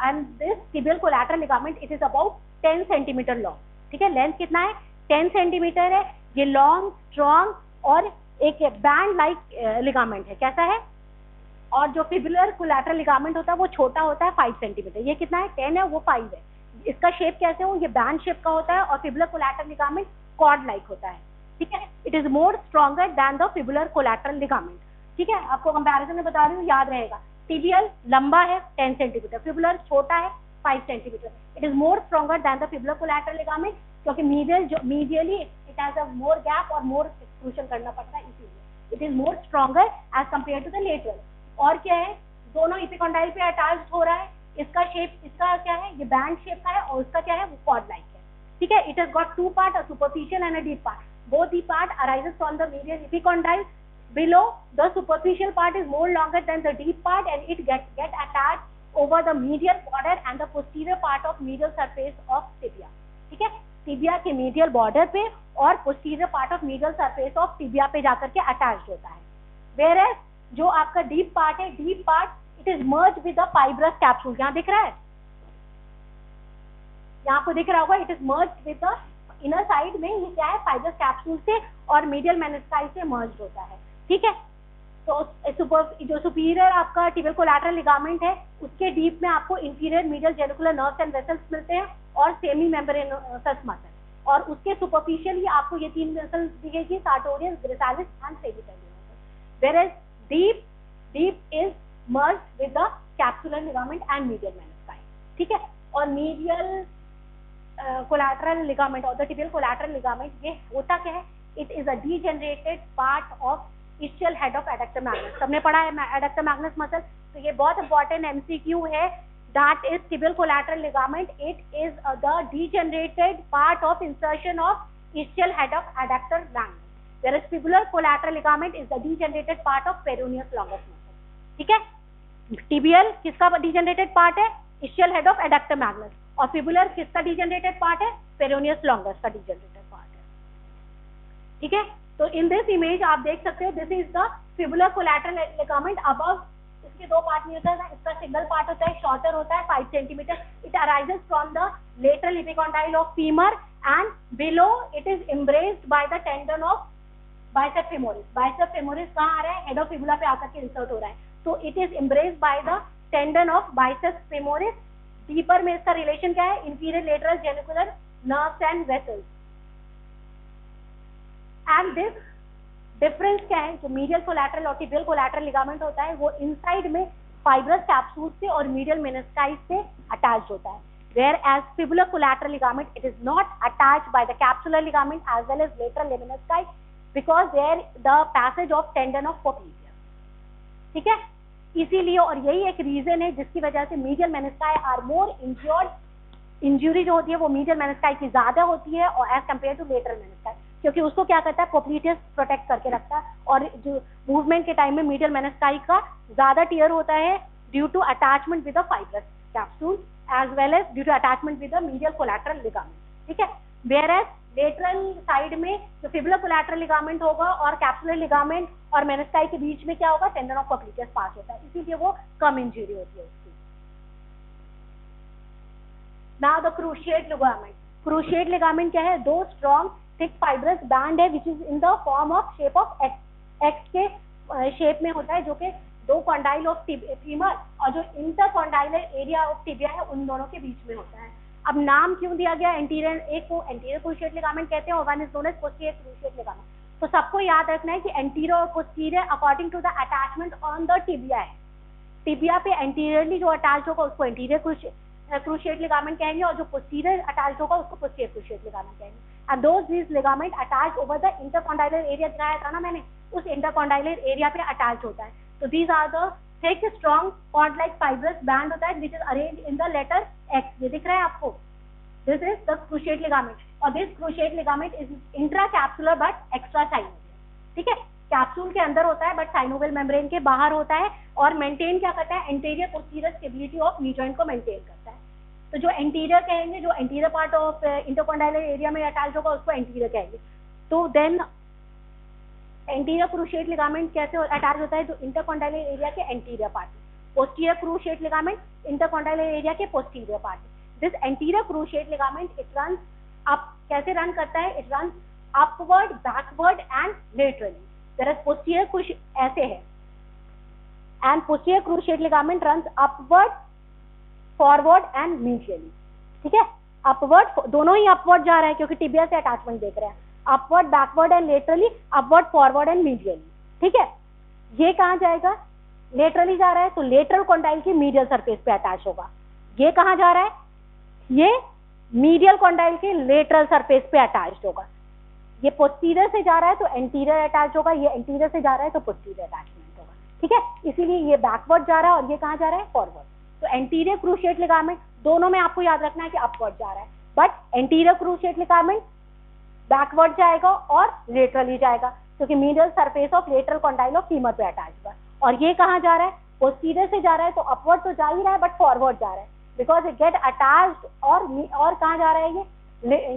And this tibial collateral ligament, it is about 10 centimeter long. ठीक है, लेंथ कितना है? 10 सेंटीमीटर है। ये लॉन्ग, स्ट्रॉन्ग और एक बैंड लाइक लिगामेंट है। कैसा है? और जो फिबुलर कोलैटरल लिगामेंट होता है वो छोटा होता है 5 सेंटीमीटर। ये कितना है? 10 है, वो 5 है। इसका शेप कैसे हो? ये बैंड शेप का होता है और fibular collateral ligament cord like होता है। ठीक है, it is more stronger than the fibular collateral ligament. ठीक है, आपको कंपैरिजन में बता रही हूँ, याद रहेगा। टिबियल लंबा है 10 सेंटीमीटर, फिबुलर छोटा है 5 centimetre. It is more stronger than the fibular collateral ligament, क्योंकि medially it has a more gap और मोर एक्सट्रूशन करना पड़ता है, इसीलिए it is more stronger as compare to the lateral. और क्या है, दोनों इपिकॉन्डाइल पे अटैच हो रहा है. इसका शेप, इसका क्या है, ये बैंड शेप का है, और उसका क्या है, वो कॉर्ड लाइक है. ठीक है. It has got two part, a superficial and a deep part. Both the part arises from the medial epicondyle. Below, the superficial part is more longer than the deep part, and it get attached over the medial border and the posterior part of medial surface of tibia. ठीक है. टिबिया के मीडियल बॉर्डर पे और posterior part of medial surface of tibia पे जाकर के अटैच्ड होता है. वेयर जो आपका डीप पार्ट है, deep part it is merge with the fibrous capsule. यहाँ दिख रहा है, यहाँ आपको दिख रहा होगा, it is merge with the inner side में. ये क्या है, फाइब्रस कैप्सूल से और मीडियल मेनिस्काई से मर्ज होता है. ठीक है. तो जो सुपीरियर आपका टिबियल कोलैटरल लिगामेंट है, उसके डीप में आपको inferior medial genicular nerves and vessels मिलते हैं और सेमी मेम्ब्रेनस मसल. और उसके सुपरफिशियली आपको ये 3 मसल्स दिखेगी, सार्टोरियस, ग्रेसालिस एंड सेमिपेरियस. Whereas deep is merged with the capsular ligament and medial menisci. ठीक है. और मीडियल कोलैटरल लिगामेंट और द टिबियल कोलैटरल लिगामेंट, ये होता क्या है, it is a degenerated part of ischial head of adductor magnus. सबने पढ़ा है adductor magnus muscle. तो ये बहुत इंपॉर्टेंट MCQ है. That is tibial collateral ligament. It is the degenerated part of insertion of ischial head of adductor magnus. Whereas fibular collateral ligament is the degenerated part of peroneus longus muscle. ठीक है. Tibial किसका degenerated part है, ischial head of adductor magnus. और fibular किसका degenerated part है, peroneus longus का degenerated part है. ठीक है. तो इन दिस इमेज आप देख सकते हो, this is the fibular collateral ligament. Above इसके 2 पार्ट नहीं होता है, इसका सिंगल पार्ट होता है, शॉर्टर होता है 5 centimetre. It arises from the lateral epicondyle of femur and below it is embraced by the tendon of bicep femoris. Bicep femoris कहाँ आ रहा है, हेड ऑफ फिबुला पे आकर के इंसर्ट हो रहा है. तो it is embraced by the tendon of bicep femoris. Deeper में इसका रिलेशन क्या है, inferior lateral genicular nerves and vessels. And this difference क्या है, जो मीडियल कोलैटरल और टिबियल कोलैटरल लिगामेंट होता है, वो इनसाइड में फाइब्रस कैप्सूल से और मीडियल मेनिस्काई से अटैच्ड होता है. Whereas fibular collateral ligament, it is not attached by the capsular ligament as well as lateral menisci, because there the passage of tendon of popliteus. ठीक है. इसीलिए, और यही एक रीजन है जिसकी वजह से medial menisci are more injured. Injury जो होती है वो मीडियल मेनिस्काई की ज्यादा होती है और एज कम्पेयर टू लेटरल मेनिस्काई, क्योंकि उसको क्या करता है, पोप्लीटियस प्रोटेक्ट करके रखता है. और जो मूवमेंट के टाइम में मीडियल मेनिस्काई का ज्यादा टियर होता है due to attachment with the fibrous capsule as well as due to attachment with the medial collateral ligament. ठीक है. वेयर एज लेटरल साइड में जो फिबुलर कोलैटरल लिगामेंट होगा और कैप्सुलर लिगामेंट और मेनिस्काई के बीच में क्या होगा, टेंडन ऑफ पोप्लीटियस पास होता है, इसीलिए वो कम इंजुरी होती है उसकी. Now the cruciate ligament. Cruciate ligament क्या है, 2 स्ट्रॉन्ग थिक फाइब्रस बैंड है which is in the form of shape of x के शेप में होता है, जो कि 2 कॉन्डाइल ऑफ फीमर और जो इंटरकॉन्डाइलर एरिया ऑफ टिबिया है उन दोनों के बीच में होता है. अब नाम क्यों दिया गया एंटीरियर, एक को एंटीरियर क्रूशिएट लिगामेंट कहते हैं और one is known as posterior cruciate ligament. तो सबको याद रखना है कि एंटीरियर और posterior according to the attachment on the tibia है. टिबिया पे एंटीरियरली जो अटैच होगा उसको एंटीरियर क्रूशिएट लिगामेंट कहेंगे और जो पोस्टीरियर अटैच होगा उसको पोस्टीरियर क्रूशिएट लिगामेंट कहेंगे. And these ligament attached over the intercondylar area दिखाया था ना मैंने, उस intercondylar area पे attached होता है. तो these are the thick strong cord like fibrous band होता है which is arranged in the letter X. ये दिख रहा है आपको, this is the cruciate ligament और this cruciate ligament is intracapsular but extra synovial. ठीक है. कैप्सूल के अंदर होता है बट साइनोवियल मेम्ब्रेन के बाहर होता है और मेंटेन क्या करता है, anterior posterior stability of knee joint को मेंटेन करता है. तो जो एंटीरियर कहेंगे, जो anterior part of intercondylar area में अटैच होगा उसको एंटीरियर कहेंगे. तो देन एंटीरियर क्रूशिएट लिगामेंट कैसे अटैच होता है, जो इंटरकॉन्डाइलर एरिया के anterior part. Posterior cruciate ligament intercondylar area के posterior part. This anterior cruciate ligament it run up, कैसे रन करता है, it run upward, backward and laterally. Where as posterior कुछ ऐसे है and posterior cruciate ligament run upward, forward and medially. ठीक है. अपवर्ड, दोनों ही अपवर्ड जा रहा है क्योंकि टिबिया से अटैचमेंट देख रहे हैं. Upward, backward and laterally, upward, forward and medially. ठीक है. ये कहाँ जाएगा, लेटरली जा रहा है तो लेटरल कॉन्डाइल की मीडियल सरफेस पे अटैच होगा. ये कहाँ जा रहा है, ये मीडियल कॉन्डाइल के लेटरल सरफेस पे अटैच्ड होगा। ये पोस्टीरियर से जा रहा है तो एंटीरियर अटैच होगा, ये एंटीरियर से जा रहा है तो पोस्टीरियर अटैचमेंट होगा, ठीक है। इसीलिए ये बैकवर्ड जा रहा है और ये कहाँ जा रहा है, फॉरवर्ड। तो एंटीरियर क्रूशिएट लिगामेंट दोनों में आपको याद रखना है कि अपवर्ड जा रहा है, but anterior cruciate ligament backward जाएगा और लेटरली जाएगा, क्योंकि medial surface of lateral condyle of femur पे अटैच होगा। और ये कहाँ जा रहा है, पोस्टीरियर से जा रहा है तो अपवर्ड तो जा ही रहा है बट फॉरवर्ड जा रहा है, बिकॉज इट गेट अटैच्ड। और कहाँ जा रहा है,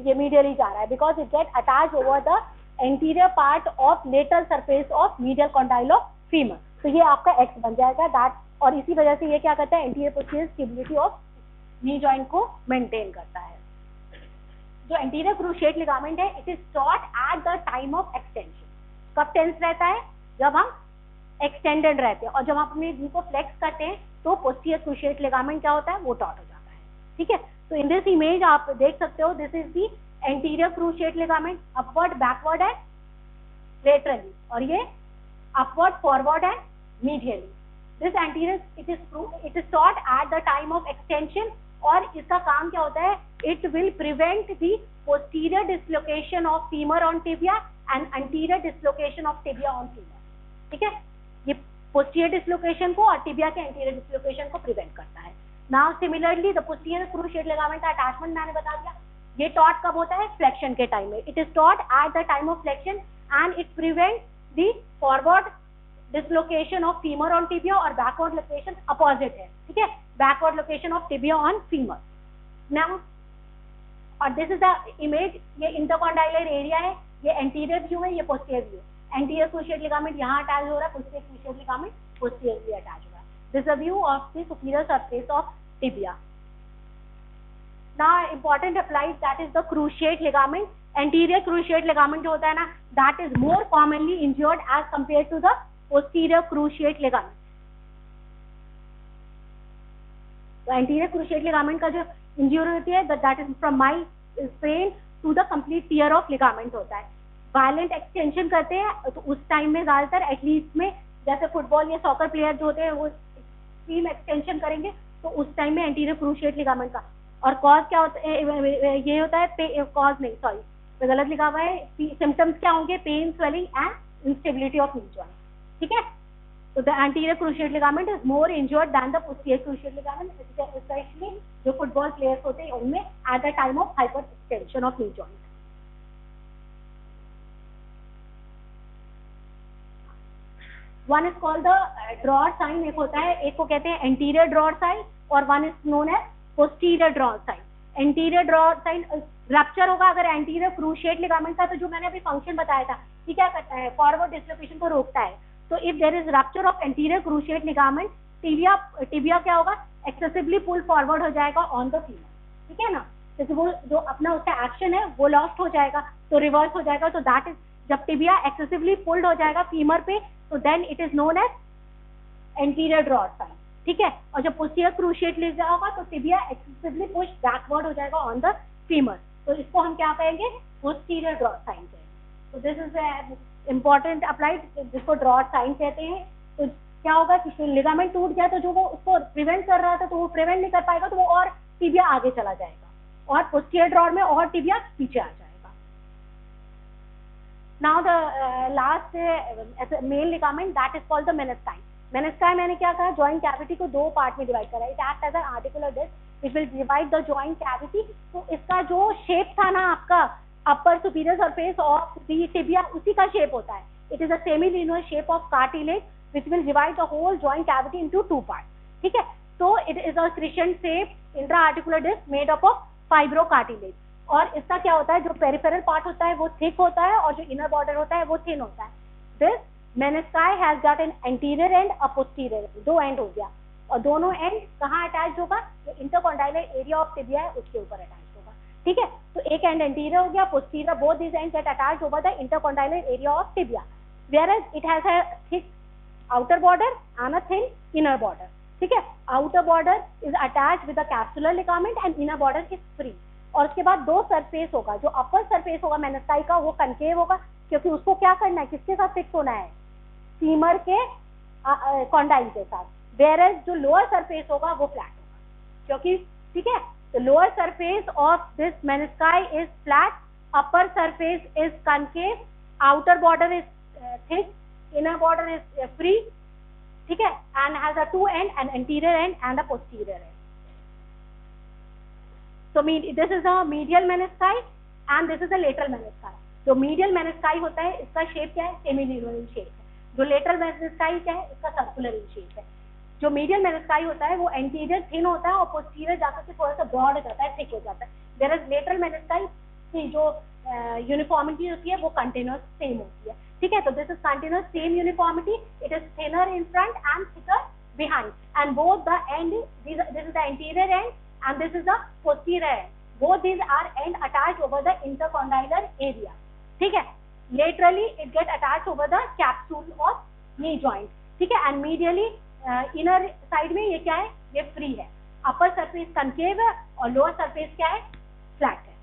ये मीडियली जा रहा है, because it get attached over the anterior part of lateral surface of medial condyle of femur. तो ये आपका एक्स बन जाएगा दैट, और इसी वजह से ये क्या करता है, anterior posterior stability of knee joint को मेंटेन करता है। जो एंटीरियर क्रूशिएट लिगामेंट है, it is taut at the time of extension. कब टेंस रहता है, जब हम एक्सटेंडेड रहते हैं, और जब हम अपने नी को फ्लेक्स करते हैं तो पोस्टीरियर क्रूशिएट लिगामेंट क्या होता है, वो टॉट हो जाता है, ठीक है। तो इन दिस इमेज आप देख सकते हो, this is the anterior cruciate ligament, upward, backward and laterally, और ये upward, forward and medially. This anterior it is taut at the time of extension, और इसका काम क्या होता है, it will prevent the posterior dislocation of femur on tibia and anterior dislocation of tibia on femur, ठीक है। ये पोस्टीरियर डिसलोकेशन को और टिबिया के एंटीरियर डिसलोकेशन को प्रिवेंट करता है। Now similarly the posterior cruciate ligament का अटैचमेंट मैंने बता दिया, ये टॉट कब होता है, फ्लेक्शन के टाइम में। It is taut at the time of flexion and it prevent the forward dislocation of femur on tibia, और बैकवर्ड लोकेशन अपोजिट है, ठीक है, backward location of tibia on femur. Now और दिस इज द इमेज, ये इंटरकॉन्डाइलर एरिया है, ये एंटीरियर व्यू है, ये posterior view. Anterior cruciate ligament यहाँ अटैच हो रहा है, posterior cruciate ligament posteriorly attach हो रहा है। This is the view of the superior surface of tibia. Now important applies, that is the cruciate ligament. Anterior cruciate ligament जो होता है ना, that is more commonly injured as compare to the posterior cruciate ligament. तो एंटीरियर क्रूशिएट लिगामेंट का जो इंज्यूरी होती है, that is from my sprain to the complete tear of ligament होता है। वायलेंट एक्सटेंशन करते हैं तो उस टाइम में ज्यादातर एथलीट्स में, जैसे फुटबॉल या सॉकर प्लेयर जो होते हैं वो एक्सट्रीम एक्सटेंशन करेंगे, तो उस टाइम में एंटीरियर क्रूशिएट लिगामेंट का। और कॉज क्या होता है, ये होता है, कॉज नहीं, सॉरी गलत लिखा हुआ है, सिम्टम्स क्या होंगे, pain, swelling and instability of knee joint, ठीक है। तो the anterior cruciate ligament is more injured than the posterior cruciate ligament, specially जो फुटबॉल प्लेयर्स होते हैं उनमें at the time of hyper extension of knee joint. One is called the drawer sign, एक होता है, एक को कहते हैं एंटीरियर ड्रॉर साइन, और one is known as posterior drawer sign. Anterior drawer sign rupture होगा अगर एंटीरियर क्रूशिएट लिगामेंट का, तो जो मैंने अभी फंक्शन बताया था कि क्या करता है, फॉरवर्ड डिसलोकेशन को रोकता है। तो if there is rupture of anterior cruciate ligament, tibia क्या होगा, एक्सेसिवली पुल फॉरवर्ड हो जाएगा ऑन द फीमर, ठीक है ना, क्योंकि वो जो अपना उसका एक्शन है वो लॉस्ट हो जाएगा, तो रिवर्स हो जाएगा। तो दैट इज, जब टिबिया एक्सेसिवली पुल्ड हो जाएगा फीमर पे, तो then it is known as anterior drawer sign, ठीक है। और जब पोस्टीरियर क्रूशिएट ले जाओगा तो टिबिया एक्सेसिवली पुश बैकवर्ड हो जाएगा ऑन द फीमर, तो इसको हम क्या कहेंगे, पोस्टीरियर ड्रॉर साइन कहेंगे। तो दिस इज इंपॉर्टेंट अप्लाइड, जिसको ड्रॉर साइन कहते हैं। तो क्या होगा कि लिगामेंट टूट गया, तो जो वो उसको प्रिवेंट कर रहा था तो वो प्रिवेंट नहीं कर पाएगा, तो वो और टिबिया आगे चला जाएगा, और पोस्टीरियर ड्रॉर में और टिबिया पीछे आ जाएगा। Now the last main ligament, that is called the menisci. Menisci मैंने क्या कहा, जॉइंट कैविटी को दो पार्ट में डिवाइड करा। It act as an articular disc, it will divide the joint cavity. तो इसका जो शेप था ना आपका, upper superior surface of the tibia, उसी का शेप होता है। It is a semi linear shape of cartilage which will divide the whole joint cavity into two parts, ठीक है। So it is a crescent shape intra-articular disc made up of fibrocartilage, और इसका क्या होता है, जो पेरिफेरल पार्ट होता है वो थिक होता है, और जो इनर बॉर्डर होता है वो थिन होता है। This menisci has got an anterior and a posterior end, दो एंड हो गया, और दोनों एंड कहाँ अटैच होगा, जो इंटरकॉन्डाइलर एरिया ऑफ टिबिया है उसके ऊपर अटैच होगा, ठीक है। तो एक एंड एंटीरियर हो गया, posterior, both this end get attached over the intercondylar area of tibia, whereas it has a thick outer border and a thin inner border, ठीक है। outer border is attached with the capsular ligament and inner border is free। और उसके बाद दो सरफेस होगा, जो अपर सरफेस होगा मेनिस्काई का वो कनकेव होगा, क्योंकि उसको क्या करना है, किसके साथ फिक्स होना है, फीमर के कॉन्डाइल के साथ, whereas जो लोअर सरफेस होगा वो फ्लैट होगा, क्योंकि ठीक है, तो lower surface of this menisci is flat, upper surface is concave, outer border is thick, inner border is free, ठीक है, and has a two end, an anterior end and a posterior end. So this is a medial menisci and this is a lateral menisci. जो medial menisci होता है इसका शेप क्या है, सेमी ल्यूनर इन शेप है. जो lateral menisci क्या है, इसका सर्कुलर इन शेप है. जो medial menisci होता है वो anterior thin होता है और posterior जाकर के थोड़ा सा broad हो जाता है, thick हो जाता है. whereas lateral menisci की जो uniformity होती है वो continuous same होती है. ठीक है, तो this is continuous same uniformity. It is thinner in front and thicker behind, and both the end, this is the anterior end and this is the posterior end. Both these are end attached over the intercondylar area. ठीक है, laterally it get attached over the capsule of knee joint. ठीक है, and medially inner side में ये क्या है, ये free है. upper surface concave है और lower surface क्या है, flat है.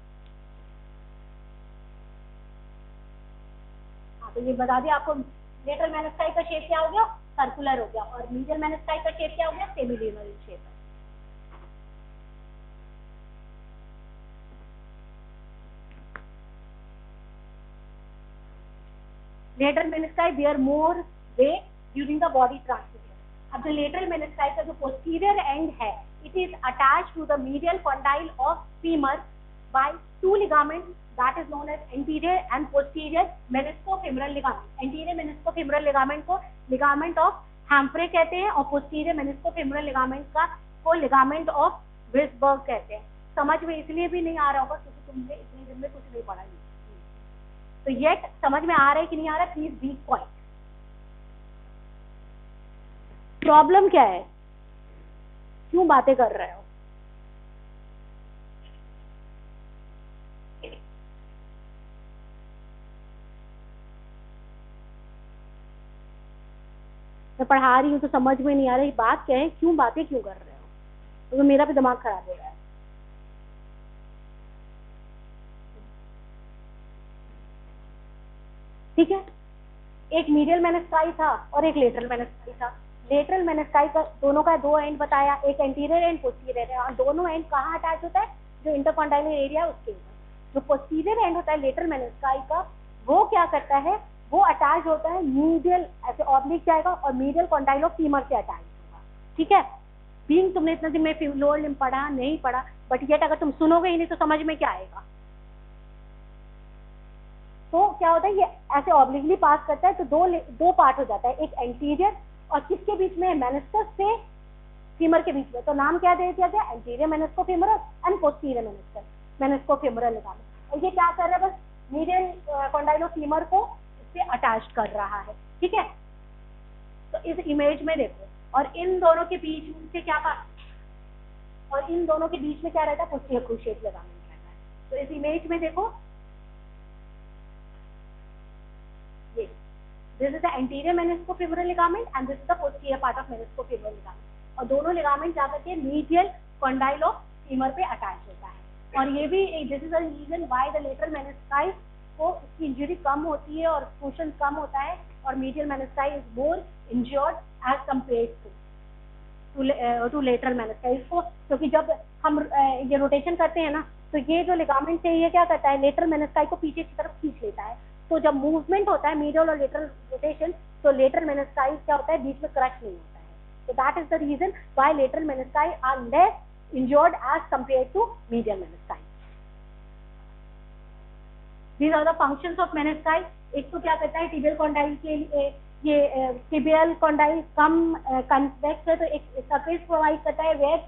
हाँ, तो ये बता दिया आपको. lateral menisci का शेप क्या हो गया, सर्कुलर हो गया, और medial menisci का शेप क्या हो गया, सेमी ल्यूनर इन शेप है. lateral menisci bear more weight during the body transmission. अब जो lateral menisci का जो posterior end है, it is attached to the medial condyle of femur by two ligaments that is known as anterior and posterior meniscofemoral ligament. Anterior meniscofemoral ligament को ligament of Humphrey कहते हैं और posterior meniscofemoral ligament को ligament of Wisberg कहते हैं. समझ में इसलिए भी नहीं आ रहा होगा क्योंकि तुमने इतने दिन में कुछ नहीं पढ़ा. तो ये समझ में आ रहा है कि नहीं आ रहा, प्लीज बी क्वाइट. प्रॉब्लम क्या है, क्यों बातें कर रहे हो? मैं पढ़ा रही हूँ तो समझ में नहीं आ रही, बात क्या है, क्यों बातें क्यों कर रहे हो? तो मेरा भी दिमाग खराब हो रहा है. ठीक है, एक मीडियल मेनिस्काई था और एक लेटरल मेनिस्काई था. लेटरल मेनिस्काई का दोनों का दो एंड बताया, एक एंटीरियर एंड पोस्टीरियर है, और दोनों एंड कहाँ अटैच होता है, जो इंटरकॉन्डाइलर एरिया उसके ऊपर. जो पोस्टीरियर एंड होता है लेटरल मेनिस्काई का, वो क्या करता है, वो अटैच होता है मीडियल, ऐसे ऑब्लिक जाएगा और मीडियल कॉन्डाइलो फीमर से अटैच होगा. ठीक है, बीइंग तुमने इतने दिन में लोअर लिम्ब पढ़ा नहीं पढ़ा, बट येट अगर तुम सुनोगे ही नहीं तो समझ में क्या आएगा. तो क्या होता है, ये ऐसे ऑब्लिकली पास करता है तो दो पार्ट हो जाता है, एक एंटीरियर और किसके बीच में, मेनिस्कस से फीमर के बीच में. तो नाम क्या दे दिया गया, एंटीरियर मेनिस्कोफेमोरल एंड पोस्टीरियर मेनिस्कोफेमोरल लिगामेंट. और ये क्या कर रहा है, बस मीडियल कॉन्डाइलोफीमर को इससे अटैच कर रहा है. ठीक है, तो इस इमेज में देखो, और इन दोनों के बीच से क्या और इन दोनों के बीच में क्या रहता है, पोस्टीरियर क्रूशिएट लिगामेंट रहता है. तो इस इमेज में देखो, this is the anterior meniscofemoral ligament and this is the posterior part of meniscofemoral ligament. और दोनों लिगामेंट जाकर के मीडियल कॉन्डाइलोफीमर पे अटैच होता है. और ये भी this is the reason why the lateral menisci को इसकी इंजरी कम होती है और फंक्शन कम होता है, और medial menisci is more injured as compared to lateral menisci. इसको क्योंकि जब हम ये रोटेशन करते हैं ना, तो ये जो लिगामेंट है ये क्या करता है, लेटरल मेनिस्काई को पीछे की तरफ खींच लेता है. तो जब मूवमेंट होता है मीडियल और लेटरल रोटेशन, तो लेटरल मेनिस्काई क्या होता है, बीच में क्रश नहीं होता है. तो that is the reason why lateral menisci are less injured as compared to medial menisci. These are the functions of menisci. एक तो क्या करता है, टिबियल कॉन्डाइल के लिए ये टिबियल कॉन्डाइल कम कन्वेक्स है तो एक सरफेस प्रोवाइड करता है, वेयर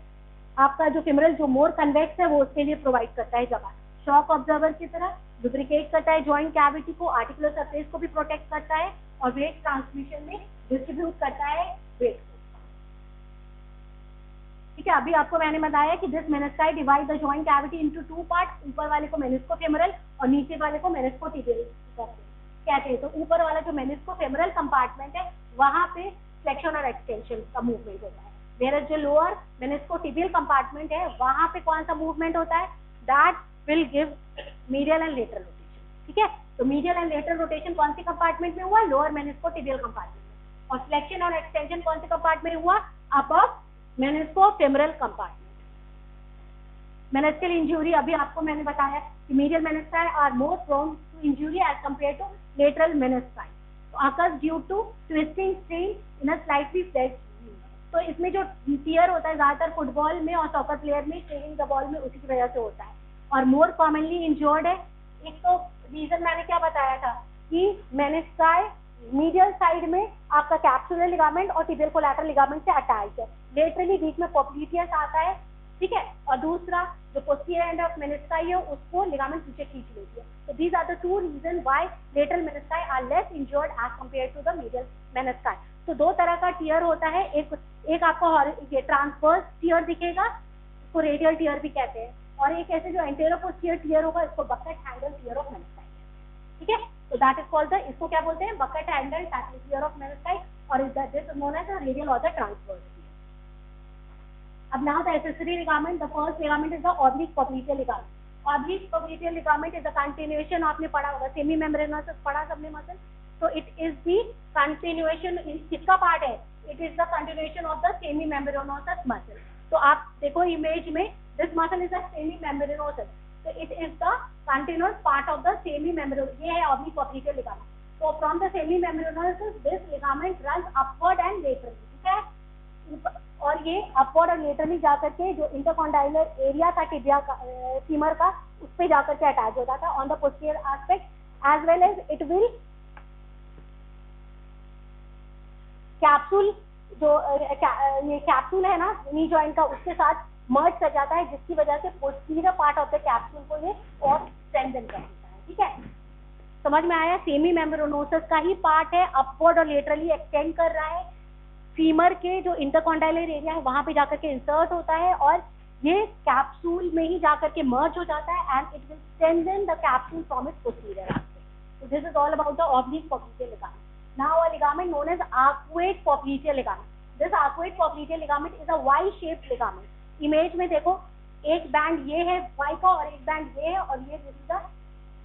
आपका जो फेमरल जो मोर कन्वेक्स है वो उसके लिए प्रोवाइड करता है जगह. शॉक ऑब्जर्वर की तरह लुब्रिकेट करता है जॉइंट कैविटी को, आर्टिकुलर सरफेस को भी प्रोटेक्ट करता है, और वेट ट्रांसमिशन में डिस्ट्रीब्यूट करता है वेट को. ठीक है, अभी आपको मैंने बताया कि this menisci divide the joint cavity into two part. ऊपर वाले को मेनिस्कोफेमरल और नीचे वाले को मेनिस्कोटिबियल कहते हैं. तो ऊपर वाला जो मेनिस्कोफेमरल कंपार्टमेंट है वहां पे फ्लेक्शन और एक्सटेंशन का मूवमेंट होता है, वेयर जो लोअर मेनिस्कोटिबियल कंपार्टमेंट है वहां पे कौन सा मूवमेंट होता है, that will give medial and lateral rotation. ठीक है, तो medial and lateral rotation कौन सी कंपार्टमेंट में हुआ, लोअर मेनिस्कोटिबियल कंपार्टमेंट में. और फ्लेक्शन और एक्सटेंशन कौन से कंपार्टमेंट में हुआ, upper meniscofemoral compartment. Meniscal injury, अभी आपको मैंने बताया कि medial menisci are more prone to injury as compare to lateral menisci, occurs due to twisting strain in a slightly flat knee। तो इसमें जो टीयर होता है ज्यादातर फुटबॉल में और सॉकर प्लेयर में ट्रेनिंग द बॉल में उसी की वजह से होता है, और मोर कॉमनली इंजर्ड है। एक तो रीजन मैंने क्या बताया था कि मेनिस्काई मीडियल साइड में आपका कैप्सुलर लिगामेंट और टिबियल कोलैटरल लिगामेंट से अटैच है, लेटरली बीच में पोप्लीटियस आता है, ठीक है, और दूसरा जो पोस्टीरियर एंड ऑफ मेनिस्काई है उसको लिगामेंट पीछे खींच लेती है। तो these are the two reason why lateral menisci are less injured as compare to the medial menisci. तो दो तरह का टियर होता है, एक आपको ये ट्रांसवर्स टियर दिखेगा, इसको रेडियल टियर भी कहते हैं, और एक ऐसे जो एंटेरो पोस्टीरियर टियर होगा इसको बकेट हैंडल टियर ऑफ मेनिस्काई, ठीक है। तो दैट इज कॉल्ड द, इसको क्या बोलते हैं, bucket handle tear of menisci, और is that known as the radial और द ट्रांसवर्स। अब now the accessory ligament, the first ligament is the oblique popliteal ligament। oblique popliteal ligament is the continuation, आपने पढ़ा होगा सेमी मेम्ब्रेनस पढ़ा सबने मसल, तो इट इज द कंटिन्यूएशन, किसका पार्ट है, it is the continuation of the semimembranosus muscle. तो आप देखो इमेज में this muscle is the semimembranosus, तो it is the continuous part of the semimembranosus, ये है oblique popliteal ligament। तो from the semimembranosus this ligament runs upward and laterally, ठीक है, और ये अपवर्ड और लेटरली जाकर के जो इंटरकॉन्डाइलर एरिया था टिबिया का, फीमर का, उस पे जाकर के अटैच होता था on the posterior aspect, as well as it will capsule, जो ये कैप्सूल है ना नी जॉइंट का, उसके साथ मर्ज कर जाता है, जिसकी वजह से posterior part of the capsule को ये और स्ट्रेंथन कर देता है, ठीक है। समझ में आया, सेमी मेम्ब्रेनोसस का ही पार्ट है, अपवर्ड और लेटरली एक्सटेंड कर रहा है, फीमर के जो इंटरकॉन्डाइलर एरिया है वहां पे जाकर के इंसर्ट होता है, और ये कैप्सूल में ही जाकर के मर्ज हो जाता है, and it will strengthen the capsule from its posterior aspect. So this is all about the oblique popliteal ligament. Now a ligament known as arcuate popliteal ligament. This arcuate popliteal ligament is a Y shaped ligament. Image में देखो एक बैंड ये है वाई का और एक बैंड ये है, और ये this is the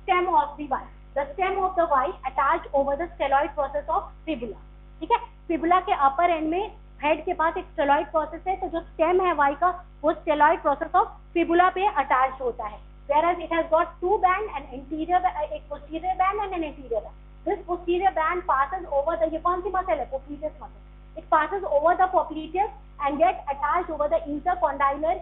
stem of the Y. The stem of the Y attached over the styloid process of fibula, ठीक है। फिबुला के अपर एंड में हेड के पास एक स्टेलॉइड प्रोसेस है, तो जो स्टेम है वाई का वो स्टेलॉइड प्रोसेस ऑफ फिबुला पे अटैच्ड होता है, whereas it has got two band and anterior, एक posterior band and an anterior band। This posterior band passes over the, ये कौन सी मसल है, popliteus muscle, it passes over the popliteus and get attached over the intercondylar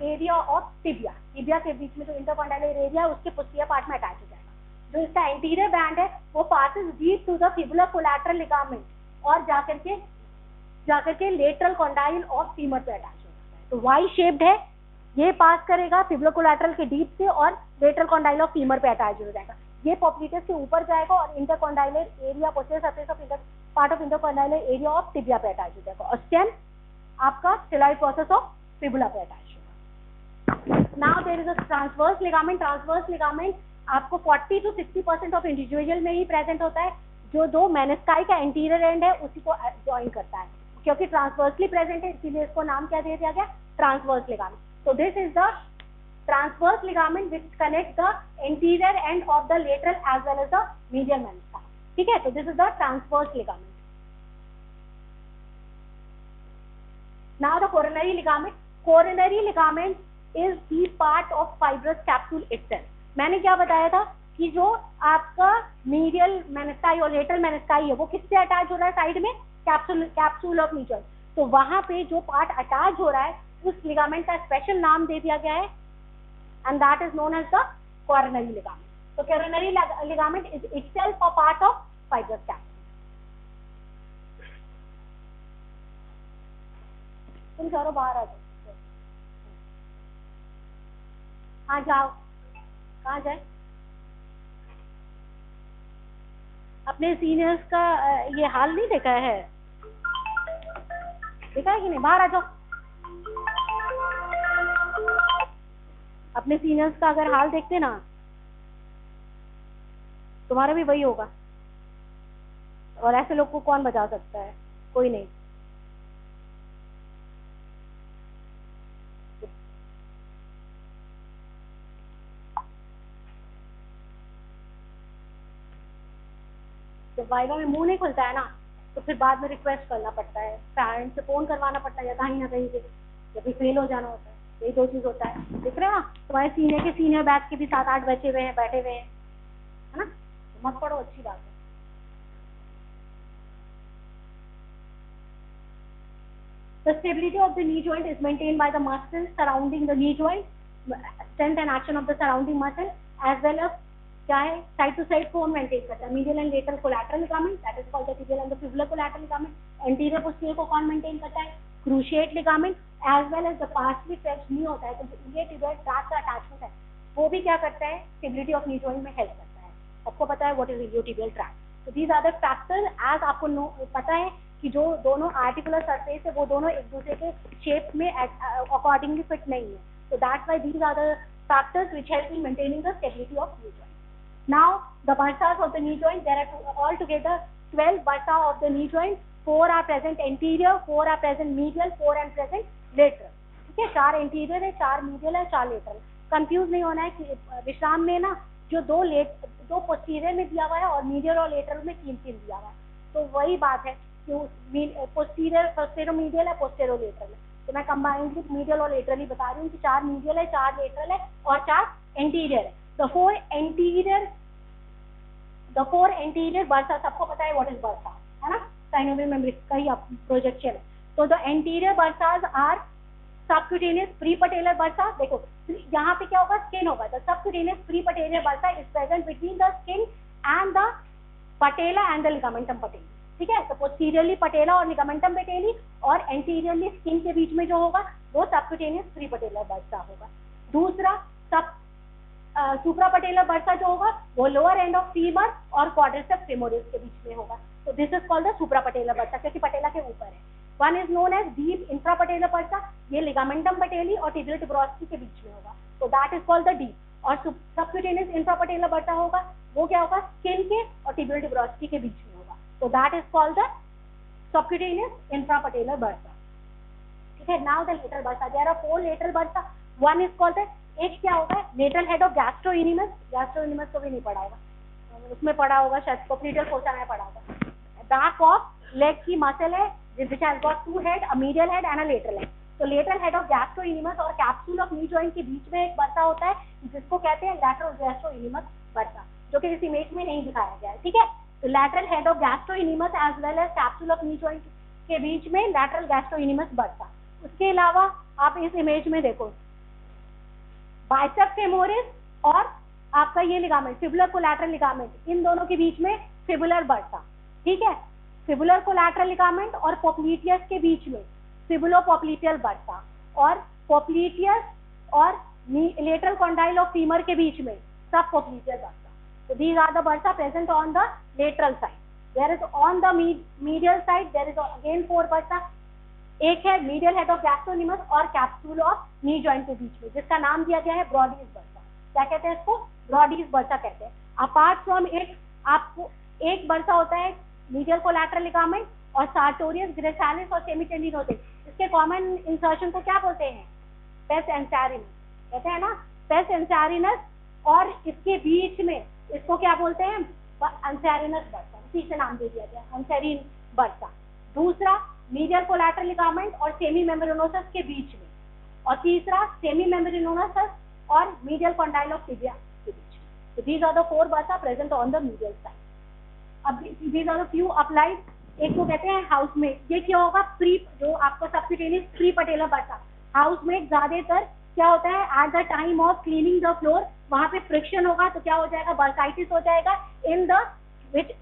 area of tibia। tibia के बीच में जो intercondylar area है उसके posterior part में अटैच हो जाएगा। जो इसका anterior band है वो passes deep to the fibular collateral ligament और जाकर के लेटरल कॉन्डाइल और फीमर पे अटैच हो जाता है। तो वाई शेप्ड है, ये पास करेगा फिबुलर कोलैटरल के डीप से और लेटरल कॉन्डाइल और फीमर पे अटैच हो जाएगा। ये पोप्लीटस के ऊपर जाएगा और intercondylar area, posterior surface of part of intercondylar area of tibia पे अटैच हो जाएगा, और स्टेम आपका स्टेलॉइड प्रोसेस ऑफ फिबुला पे अटैच होगा। Now there is a transverse ligament. Transverse ligament आपको 40 to 60% ऑफ इंडिविजुअल में ही प्रेजेंट होता है, जो दो मेनिस्काई का एंटीरियर एंड है उसी को ज्वाइन करता है, क्योंकि ट्रांसवर्सली प्रेजेंट है इसीलिए इसको नाम क्या दे दिया गया, transverse ligament. So this is the transverse ligament which connects the anterior end of the lateral as well as the medial menisci, ठीक है। तो this is the transverse ligament. Now the coronary ligament. Coronary ligament is the part of fibrous capsule itself. मैंने क्या बताया था कि जो आपका medial menisci और lateral menisci है वो किससे अटैच हो रहा है, साइड में कैप्सूल ऑफ नीचर। तो वहां पे जो पार्ट अटैच हो रहा है उस लिगामेंट का स्पेशल नाम दे दिया गया है, and that is known as the coronary ligament. तो coronary ligament is itself a part of fibrous capsule. तुम चलो बाहर आ जाओ। हाँ जाओ, कहाँ जाए? अपने सीनियर्स का ये हाल नहीं देखा है, देखा है कि नहीं? बाहर आ जाओ। अपने सीनियर्स का अगर हाल देखते ना, तुम्हारा भी वही होगा, और ऐसे लोग को कौन बचा सकता है, कोई नहीं। जब वाइवा में मुंह नहीं खुलता है ना तो फिर बाद में रिक्वेस्ट करना पड़ता है, पेरेंट्स से फोन करवाना पड़ता है या कहीं ना कहीं से, या फिर फेल हो जाना होता है। यही 2 चीज होता है, देख रहे हो ना। तुम्हारे सीने के सीने बैठ के भी 7-8 बैठे हुए हैं, है ना। तो मत पढ़ो, अच्छी बात है। The stability of the knee joint is maintained by the muscles surrounding the knee joint, strength and action of the surrounding muscle, as well as क्या है, साइड टू साइड कौन मेंटेन करता है, medial and lateral collateral ligament, that is called the tibial and the fibular collateral ligament. Anterior posterior को कौन मेंटेन करता है, cruciate ligament, as well as the partially flexed knee होता है, तो जो ये टिबियल ट्रैक का अटैचमेंट है वो भी क्या करता है, स्टेबिलिटी ऑफ नी जॉइंट में हेल्प करता है। आपको पता है व्हाट इज इलियोटिबियल ट्रैक। तो these are the factors, as आपको पता है कि जो दोनों आर्टिकुलर सरफेस है वो दोनों एक दूसरे के शेप में अकॉर्डिंगली फिट नहीं है, तो that's why these are the factors which help in maintaining the stability of knee joint. Now the bursas of the knee joint, there are altogether 12 bursa of the knee joint. 4 are present anterior, 4 are present medial, 4 are present lateral. ठीक है, 4 anterior है, 4 medial है, 4 lateral. कंफ्यूज नहीं होना है कि विश्राम में ना जो दो पोस्टीरियर में दिया हुआ है और मीडियल और लेटरल में 3 दिया हुआ है, तो वही बात है कि पोस्टेरो मीडियल है, पोस्टेरो लेटरल है, तो मैं कंबाइंडली मीडियल और लेटरल ही बता रही हूँ कि 4 मीडियल है, 4 लेटरल है और 4 एंटीरियर है. The four anterior bursa, सबको पता है what is bursa, है ना, साइनोवियल मेम्ब्रेन का ही प्रोजेक्शन है. तो the anterior bursas are subcutaneous prepatellar bursa. देखो यहाँ पे क्या होगा, स्किन होगा, the subcutaneous prepatellar bursa is present between the skin and the patella and the ligamentum patelli. ठीक है, तो posteriorly patella और ligamentum patelli और anteriorly स्किन के बीच में जो होगा वो subcutaneous prepatellar bursa होगा. दूसरा सुप्रापटेलर बर्सा जो होगा वो लोअर एंड ऑफ फीमर और क्वाड्रिसेप्स फेमोरिस के बीच में होगा, तो this is called the suprapatellar bursa, क्योंकि पटेला के ऊपर है. One is known as deep infrapatellar bursa, ये लिगामेंटम पटेली और टिबियल ट्यूबरोसिटी के बीच में होगा, तो that is called the deep. और सबक्यूटेनियस इंफ्रापटेलर बर्सा होगा वो क्या होगा, स्किन के और टिबियल ट्यूबरोसिटी के बीच में होगा, तो that is called the subcutaneous infrapatellar bursa. ठीक है, now the lateral bursa, there are 4 lateral bursa. One is called the, एक क्या होगा, lateral head of gastrocnemius, gastrocnemius को भी नहीं पढ़ा होगा, उसमें पढ़ा होगा शायद पोप्लीटियल फोसा में पढ़ा होगा. बैक ऑफ लेग की मसल है which has got 2 head, a medial head and a lateral head. तो लेटरल हेड ऑफ गैस्ट्रोइनिमस और कैप्सूल ऑफ नी जॉइंट के बीच में एक बर्सा होता है जिसको कहते हैं लैटरल गैस्ट्रोइनिमस बर्सा, जो कि इस इमेज में नहीं दिखाया गया है. ठीक है, तो lateral head of gastrocnemius as well as capsule of knee joint के बीच में लैटरल गैस्ट्रोइनिमस बर्सा. उसके अलावा आप इस इमेज में देखो बाइसेप्स फेमोरिस और आपका ये लिगामेंट फिबुलर कोलैटरल लिगामेंट, इन दोनों के बीच में फिबुलर बर्सा. ठीक है, फिबुलर कोलैटरल लिगामेंट और पोप्लीटियस के बीच में फिबुलो पोप्लीटियल बर्सा, और पोप्लीटियस और लेटरल कॉन्डाइल ऑफ फीमर के बीच में सब पोप्लीटियल बर्सा. तो these are the bursa present on the lateral side. There is on the medial side there is again 4 bursa. एक है मीडियल हेड ऑफ गैस्ट्रोइनिमस और कैप्सूल ऑफ नी जॉइंट के बीच में, जिसका नाम दिया गया है ब्रॉडीज बर्सा. क्या कहते हैं इसको, ब्रॉडीज बर्सा कहते हैं. अपार्ट फ्रॉम इट आपको एक बर्सा होता है मीडियल कोलैटरल लिगामेंट और सार्टोरियस, ग्रेसालिस और सेमीटेंडिनोटिक. इसके कॉमन इंसर्शन को क्या बोलते हैं, पेस एंसारिनस कहते हैं ना, पेस एंसारिनस, और इसके बीच में इसको क्या बोलते हैं, एंसारिनस बर्सा, इसी से नाम दे दिया गया एंसारिन बर्सा. दूसरा मीडियल कोलैटरल लिगामेंट और सेमी मेम्ब्रेनोसस के बीच में, और तीसरा सेमी मेम्ब्रेनोसस और मीडियल कॉन्डाइल ऑफ टिबिया के बीच में. तो these are the 4 bursa present on the medial side. अब these are the few applied. एक को कहते हैं हाउस में, ये क्या होगा, प्री जो आपको subcutaneous pre patellar bursa. House में ज्यादातर क्या होता है, at the time of cleaning the floor वहां पे फ्रिक्शन होगा, तो क्या हो जाएगा, बर्साइटिस हो जाएगा in the which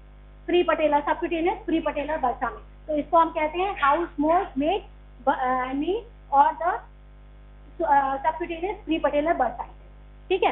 pre patellar subcutaneous pre patellar bursa में. तो इसको हम कहते हैं हाउस मोड मेड नी और the subcutaneous pre patellar bursitis. ठीक है,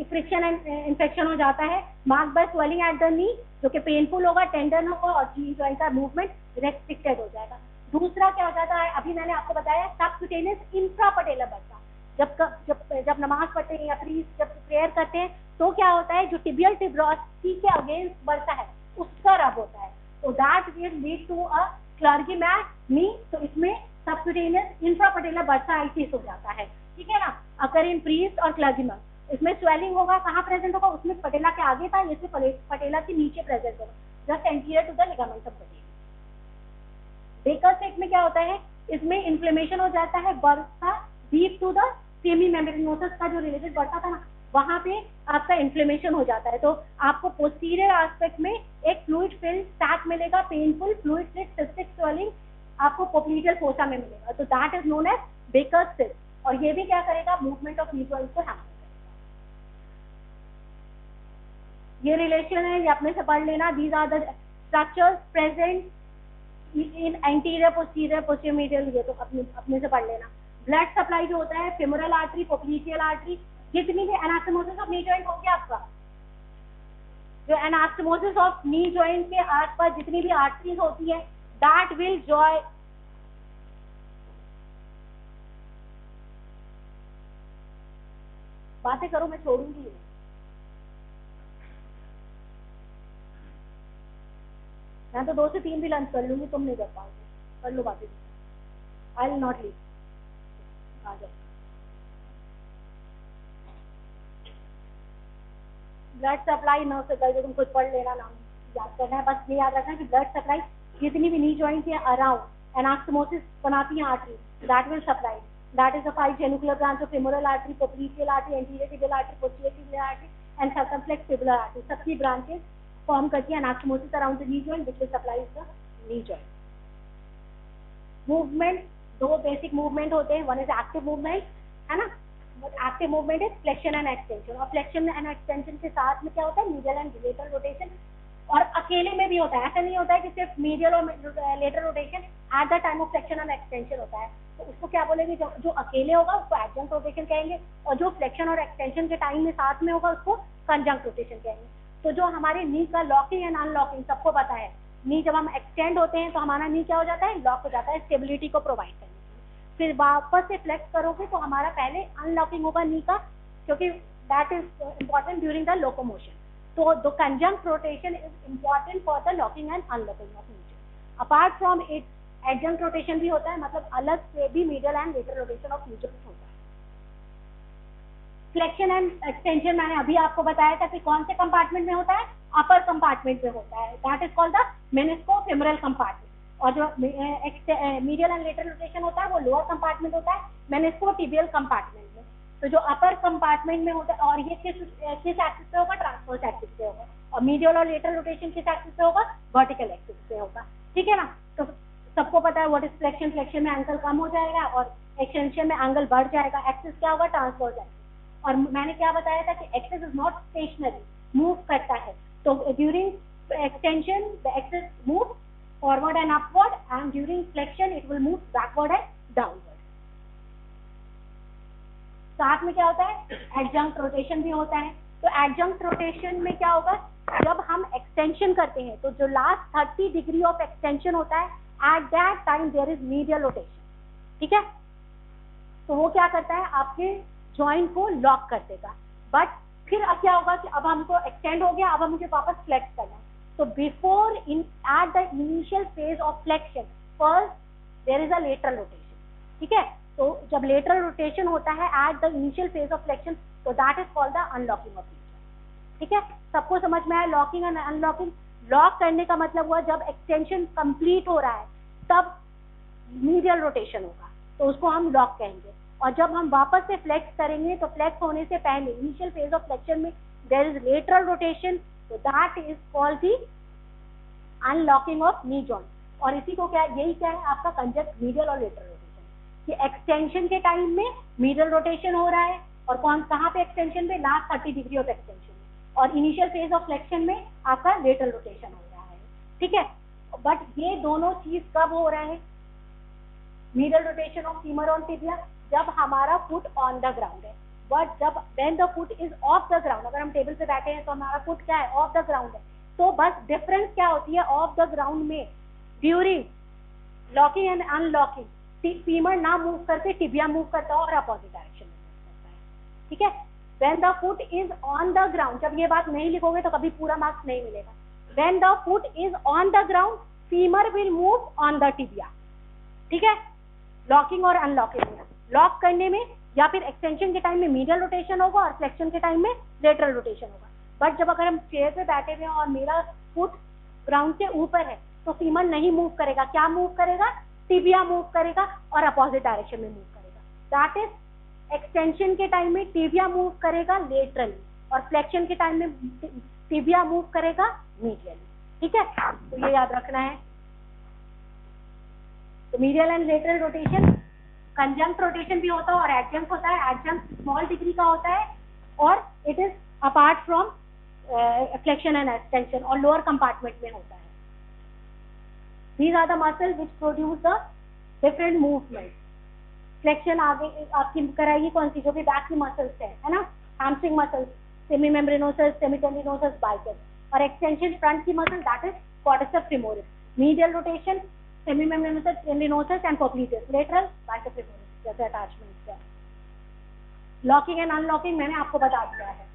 फ्रिक्शन एंड इन्फेक्शन हो जाता है, marked by swelling at the knee, जो कि पेनफुल होगा, टेंडर होगा और नी जॉइंट का मूवमेंट रेस्ट्रिक्टेड हो जाएगा. दूसरा क्या हो जाता है, अभी मैंने आपको बताया सबक्यूटेनियस इंफ्रापटेलर बर्सा. जब नमाज पढ़ते हैं या प्रीस्ट जब प्रेयर करते हैं तो क्या होता है, जो टिबियल ट्यूबरोसिटी के अगेंस्ट बर्सा है उसका रब होता है, तो that will lead to a clergyman knee. तो इसमें सबक्यूटेनियस इंफ्रापटेलर बर्साइटिस हो जाता है. ठीक है ना, अगर इन प्रीस्ट और क्लर्जीमैन. इसमें स्वेलिंग होगा, कहाँ प्रेजेंट होगा, उसमें पटेला के आगे था, इसमें पटेला के नीचे प्रेजेंट होगा, just anterior to the ligamentum patellae. Baker sac में क्या होता है, इसमें इन्फ्लेमेशन हो जाता है bursa deep to the semimembranosus का जो रिलेटेड बढ़ता था ना, वहां पे आपका इन्फ्लेमेशन हो जाता है। तो आपको पोस्टीरियर एस्पेक्ट में एक फ्लूइड फिल्ड सैक मिलेगा, painful fluid filled cystic swelling आपको पोप्लीटियल फोसा में मिलेगा। तो that is known as Baker's cyst. और ये भी क्या करेगा, मूवमेंट ऑफ नी जॉइंट को हैम्पर करेगा। ये रिलेशन है, ये अपने से पढ़ लेना। These are the structures present in anterior posterior medial, ये तो अपने से पढ़ लेना। ब्लड सप्लाई जो होता है, फेमोरल आर्टरी, पोप्लीटियल आर्टरी, जितनी भी एनास्टोमोसिस ऑफ नी जॉइंट हो गया आपका, जो एनास्टोमोसिस ऑफ नी जॉइंट के आसपास जितनी भी आर्टरीज होती है, दैट विल जॉय बातें करो, मैं छोड़ूंगी। मैं तो 2 से 3 भी लंच कर लूंगी, तुम नहीं कर पाओगे। कर लो बातें, आई विल नॉट लीव। आ जाओ। ब्लड सप्लाई नर्व सप्लाई, जो तुम खुद पढ़ लेना, नाम याद करना है। बस ये याद रखना कि ब्लड सप्लाई जितनी भी नी जॉइंट है अराउंड एनास्टोमोसिस बनाती है artery, that will supply, that is the 5 genicular branch of femoral artery, popliteal artery, anterior tibial artery, posterior tibial artery and circumflex fibular artery. सबकी ब्रांचेस फॉर्म करती है anastomosis around the knee joint which will supply the knee joint. Movement, 2 basic movement होते हैं। वन इज एक्टिव मूवमेंट, है ना। Active movement is flexion and extension. और फ्लेक्शन एंड एक्सटेंशन के साथ में क्या होता है, मीडियल एंड लेटरल रोटेशन। और अकेले में भी होता है, ऐसा नहीं होता है कि सिर्फ मीडियल और lateral rotation eight the time of flexion and extension होता है। तो उसको क्या बोलेंगे, जो अकेले होगा उसको एडजंक्ट रोटेशन कहेंगे, और जो फ्लेक्शन और एक्सटेंशन के टाइम में साथ में होगा उसको कंजंक्ट रोटेशन कहेंगे। तो जो हमारे नी का लॉकिंग एंड अनलॉकिंग सबको पता है, नी जब हम एक्सटेंड होते हैं तो हमारा नी क्या हो जाता है, लॉक हो जाता है, स्टेबिलिटी को प्रोवाइड करने के लिए। फिर वापस से फ्लेक्स करोगे तो हमारा पहले अनलॉकिंग होगा नी का, क्योंकि that is important during the locomotion. तो the conjunct rotation is important for the locking and unlocking of knee. Apart from it adjunct rotation भी होता है, मतलब अलग से भी medial and lateral rotation of knee होता है। फ्लेक्शन एंड एक्सटेंशन मैंने अभी आपको बताया था कि कौन से कंपार्टमेंट में होता है, अपर कंपार्टमेंट में होता है, that is called the meniscofemoral compartment. और जो मीडियल एंड लेटरल रोटेशन होता है वो लोअर कंपार्टमेंट होता है, मेनिस्को-टिबियल कंपार्टमेंट में। तो जो अपर कंपार्टमेंट में होता है, और ये किस एक्सिस पे होगा, ट्रांसवर्स एक्सिस पे होगा। और मीडियल और लेटरल रोटेशन किस एक्सिस पे होगा, वर्टिकल एक्सिस पे होगा। ठीक है ना। तो सबको पता है व्हाट इज फ्लेक्शन, फ्लेक्शन में एंगल कम हो जाएगा और एक्सटेंशन में एंगल बढ़ जाएगा। एक्सिस क्या होगा, ट्रांसवर्स एक्सिस। और मैंने क्या बताया था कि axis is not stationary, move करता है। तो during extension the axis move forward and upward, and during flexion it will move backward and downward. साथ में क्या होता है, एडजंक्ट रोटेशन भी होता है। तो एडजंक्ट रोटेशन में क्या होगा, जब हम एक्सटेंशन करते हैं तो जो लास्ट 30 डिग्री ऑफ एक्सटेंशन होता है, at that time there is medial rotation. ठीक है। तो वो क्या करता है, आपके जॉइंट को लॉक कर देगा। बट फिर अब क्या होगा कि अब हमको एक्सटेंड हो गया, अब हम मुझे वापस फ्लेक्स करना है। तो before at the initial phase of flexion first there is a lateral rotation. ठीक है। तो जब लेटरल रोटेशन होता है at the initial phase of flexion, तो that is called the unlocking of knee joint. ठीक है। सबको समझ में आया लॉकिंग एंड अनलॉकिंग। लॉक करने का मतलब हुआ जब एक्सटेंशन कंप्लीट हो रहा है तब मीडियल रोटेशन होगा, तो उसको हम लॉक कहेंगे। और जब हम वापस से फ्लेक्स करेंगे तो फ्लेक्स होने से पहले इनिशियल फेज ऑफ फ्लेक्शन में देयर इज लेटरल रोटेशन, तो that is called the unlocking of knee joint. और इसी को क्या, यही क्या है आपका कंजंक्ट मीडियल और लेटरल रोटेशन, कि एक्सटेंशन के टाइम में मीडियल रोटेशन हो रहा है, और कहाँ पे एक्सटेंशन में, लास्ट 30 डिग्री ऑफ एक्सटेंशन में, और इनिशियल फेज ऑफ फ्लेक्शन में आपका लेटरल रोटेशन हो रहा है। ठीक है। बट ये दोनों चीज कब हो रहा है, medial rotation of femur on tibia जब हमारा फुट ऑन द ग्राउंड है, बट जब when the foot is of the ground, अगर हम टेबल पे बैठे हैं तो हमारा फुट क्या है, ऑफ द ग्राउंड है। तो बस डिफरेंस क्या होती है ऑफ द ग्राउंड में, during locking and unlocking femur ना मूव करके टिबिया मूव करता है और अपोजिट डायरेक्शन में मूव करता है। ठीक है। When the foot is on the ground, जब ये बात नहीं लिखोगे तो कभी पूरा मार्क्स नहीं मिलेगा। When the foot is on the ground femur will move on the tibia. ठीक है। लॉकिंग और अनलॉकिंग में, लॉक करने में या फिर एक्सटेंशन के टाइम में मीडियल रोटेशन होगा और फ्लेक्शन के टाइम में लेटरल रोटेशन होगा। बट जब अगर हम चेयर पे बैठे हुए हैं और मेरा फुट ग्राउंड से ऊपर है तो फीमर नहीं मूव करेगा, क्या मूव करेगा, टिबिया मूव करेगा और अपोजिट डायरेक्शन में मूव करेगा। दैट इज एक्सटेंशन के टाइम में टिबिया मूव करेगा लेटरली और फ्लेक्शन के टाइम में टिबिया मूव करेगा मीडियली। ठीक है, तो ये याद रखना है। तो medial and lateral rotation, conjunct rotation भी होता है और एडजंक्ट होता है। एडजंक्ट स्मॉल डिग्री का होता है और it is apart from flexion and extension और लोअर कंपार्टमेंट में होता है। These are the muscles which produce the different movements. Flexion आगे आपकी कराएगी कौन सी, जो भी बैक की मसल्स है ना, hamstring muscles, semimembranosus, semitendinosus, biceps, और एक्सटेंशन फ्रंट की muscle that is quadriceps femoris. Medial rotation semimembranosus, tendinosus and popliteus, lateral biceps femoris जैसे अटैचमेंट्स है। लॉकिंग एंड अनलॉकिंग मैंने आपको बता दिया है।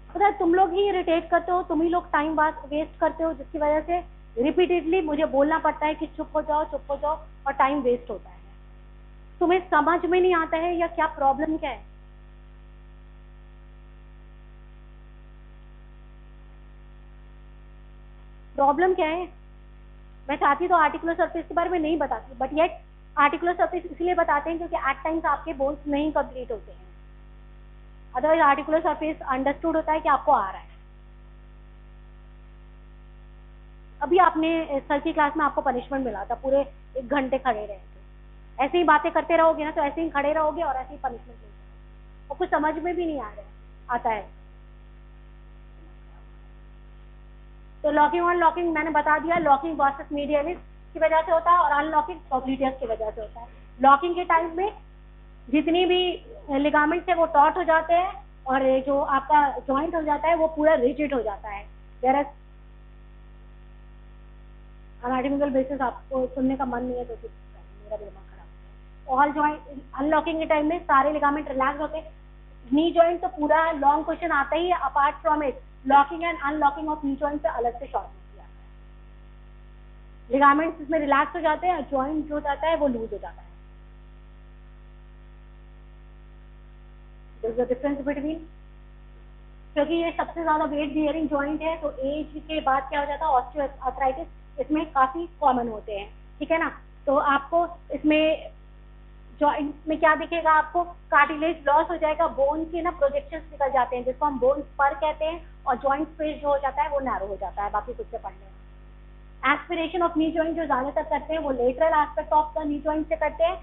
पता है तुम लोग ही इरिटेट करते हो, तुम ही लोग टाइम वेस्ट करते हो, जिसकी वजह से रिपीटेडली मुझे बोलना पड़ता है कि चुप हो जाओ और टाइम वेस्ट होता है। तुम्हें समझ में नहीं आता है या क्या प्रॉब्लम क्या है? प्रॉब्लम क्या है? मैं चाहती तो आर्टिकुलर सरफेस के बारे में नहीं बताती, बट येट आर्टिकुलर सरफेस इसलिए बताते हैं क्योंकि एट टाइम्स आपके बोन्स नहीं कंप्लीट होते हैं। अदरवाइज आर्टिकुलर सरफेस अंडरस्टूड होता है कि आपको आ रहा है। अभी आपने सर की क्लास में आपको पनिशमेंट मिला था, पूरे 1 घंटे खड़े रहे थे। ऐसे ही बातें करते रहोगे ना तो ऐसे ही खड़े रहोगे और ऐसे ही पनिशमेंट मिलेगा और कुछ समझ में भी नहीं आता है। तो लॉकिंग और लॉकिंग मैंने बता दिया। लॉकिंग वर्सेस मीडियलिस की वजह से होता है और अनलॉकिंग पोप्लिटेस की वजह से होता है। लॉकिंग के टाइम में जितनी भी लिगामेंट्स है वो टॉट हो जाते हैं और जो आपका जॉइंट हो जाता है वो पूरा रिजिड हो जाता है। देयर इज अनाटॉमिकल बेसिस आपको सुनने का मन नहीं है तो मेरा भी दिमाग खराब है। ऑल जॉइंट अनलॉकिंग के टाइम में सारे लिगामेंट रिलैक्स होते हैं। नी जॉइंट तो पूरा लॉन्ग क्वेश्चन आता ही है, apart from it locking and unlocking of knee joint से अलग से शॉर्ट में किया है। लिगामेंट्स इसमें रिलैक्स हो जाते हैं, जॉइंट जो जाता है वो लूज हो जाता है। There's a difference between, क्योंकि ये सबसे ज्यादा वेट बियरिंग जॉइंट है तो एज के बाद क्या हो जाता है ऑस्टियोआर्थराइटिस इसमें काफी कॉमन होते हैं। ठीक है ना, तो आपको इसमें जॉइंट में क्या दिखेगा, आपको कार्टिलेज लॉस हो जाएगा, बोन के ना प्रोजेक्शंस निकल जाते हैं जिसको हम बोन स्पर कहते हैं और जॉइंट स्पेस जो हो जाता है वो नैरो हो जाता है। बाकी कुछ से पढ़ने एस्पिरेशन ऑफ नी जॉइंट जो ज्यादातर करते हैं वो lateral aspect of the knee joint से करते हैं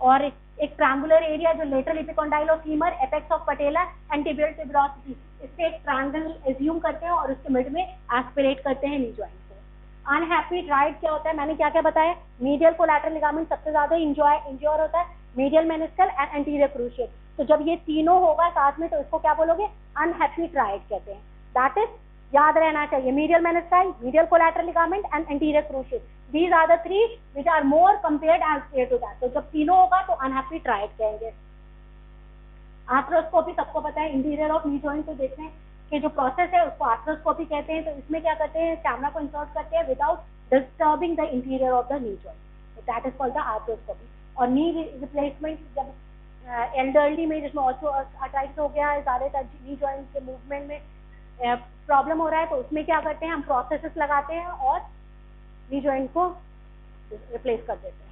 और एक ट्रायंगुलर एरिया जो lateral epicondyle of femur, apex of patella and tibial tuberosity, इससे एक ट्रायंगल एज्यूम करते हैं और उसके मिड में एस्पिरेट करते हैं नी जॉइंट को। अनहैप्पी ट्राइड क्या होता है, मैंने क्या क्या बताया। मीडियल कोलैटरल लिगामेंट सबसे ज्यादा इंज्योर होता है, medial meniscal and anterior cruciate. तो जब ये तीनों होगा साथ में तो इसको क्या बोलोगे, अनहैप्पी ट्राइड कहते हैं। दैट इज याद रहना चाहिए, medial meniscal, medial collateral ligament and anterior cruciate, these are the three which are more compared as compared to that। तो जब तीनों होगा तो अनहैप्पी ट्राइड कहेंगे। आर्थ्रोस्कोपी सबको पता है, इंटीरियर ऑफ नी जॉइंट को देखने के जो प्रोसेस है उसको आर्थ्रोस्कोपी कहते हैं। तो इसमें क्या करते हैं, कैमरा को इंसर्ट करते हैं without disturbing the interior of the knee joint, that is called the arthroscopy. और नी रिप्लेसमेंट जब एल्डरली में जिसमें ऑस्टियोआर्थराइटिस हो गया है, ज्यादातर नी जॉइंट के मूवमेंट में प्रॉब्लम हो रहा है तो उसमें क्या करते हैं, हम प्रोसेसेस लगाते हैं और नी जॉइंट को रिप्लेस कर देते हैं।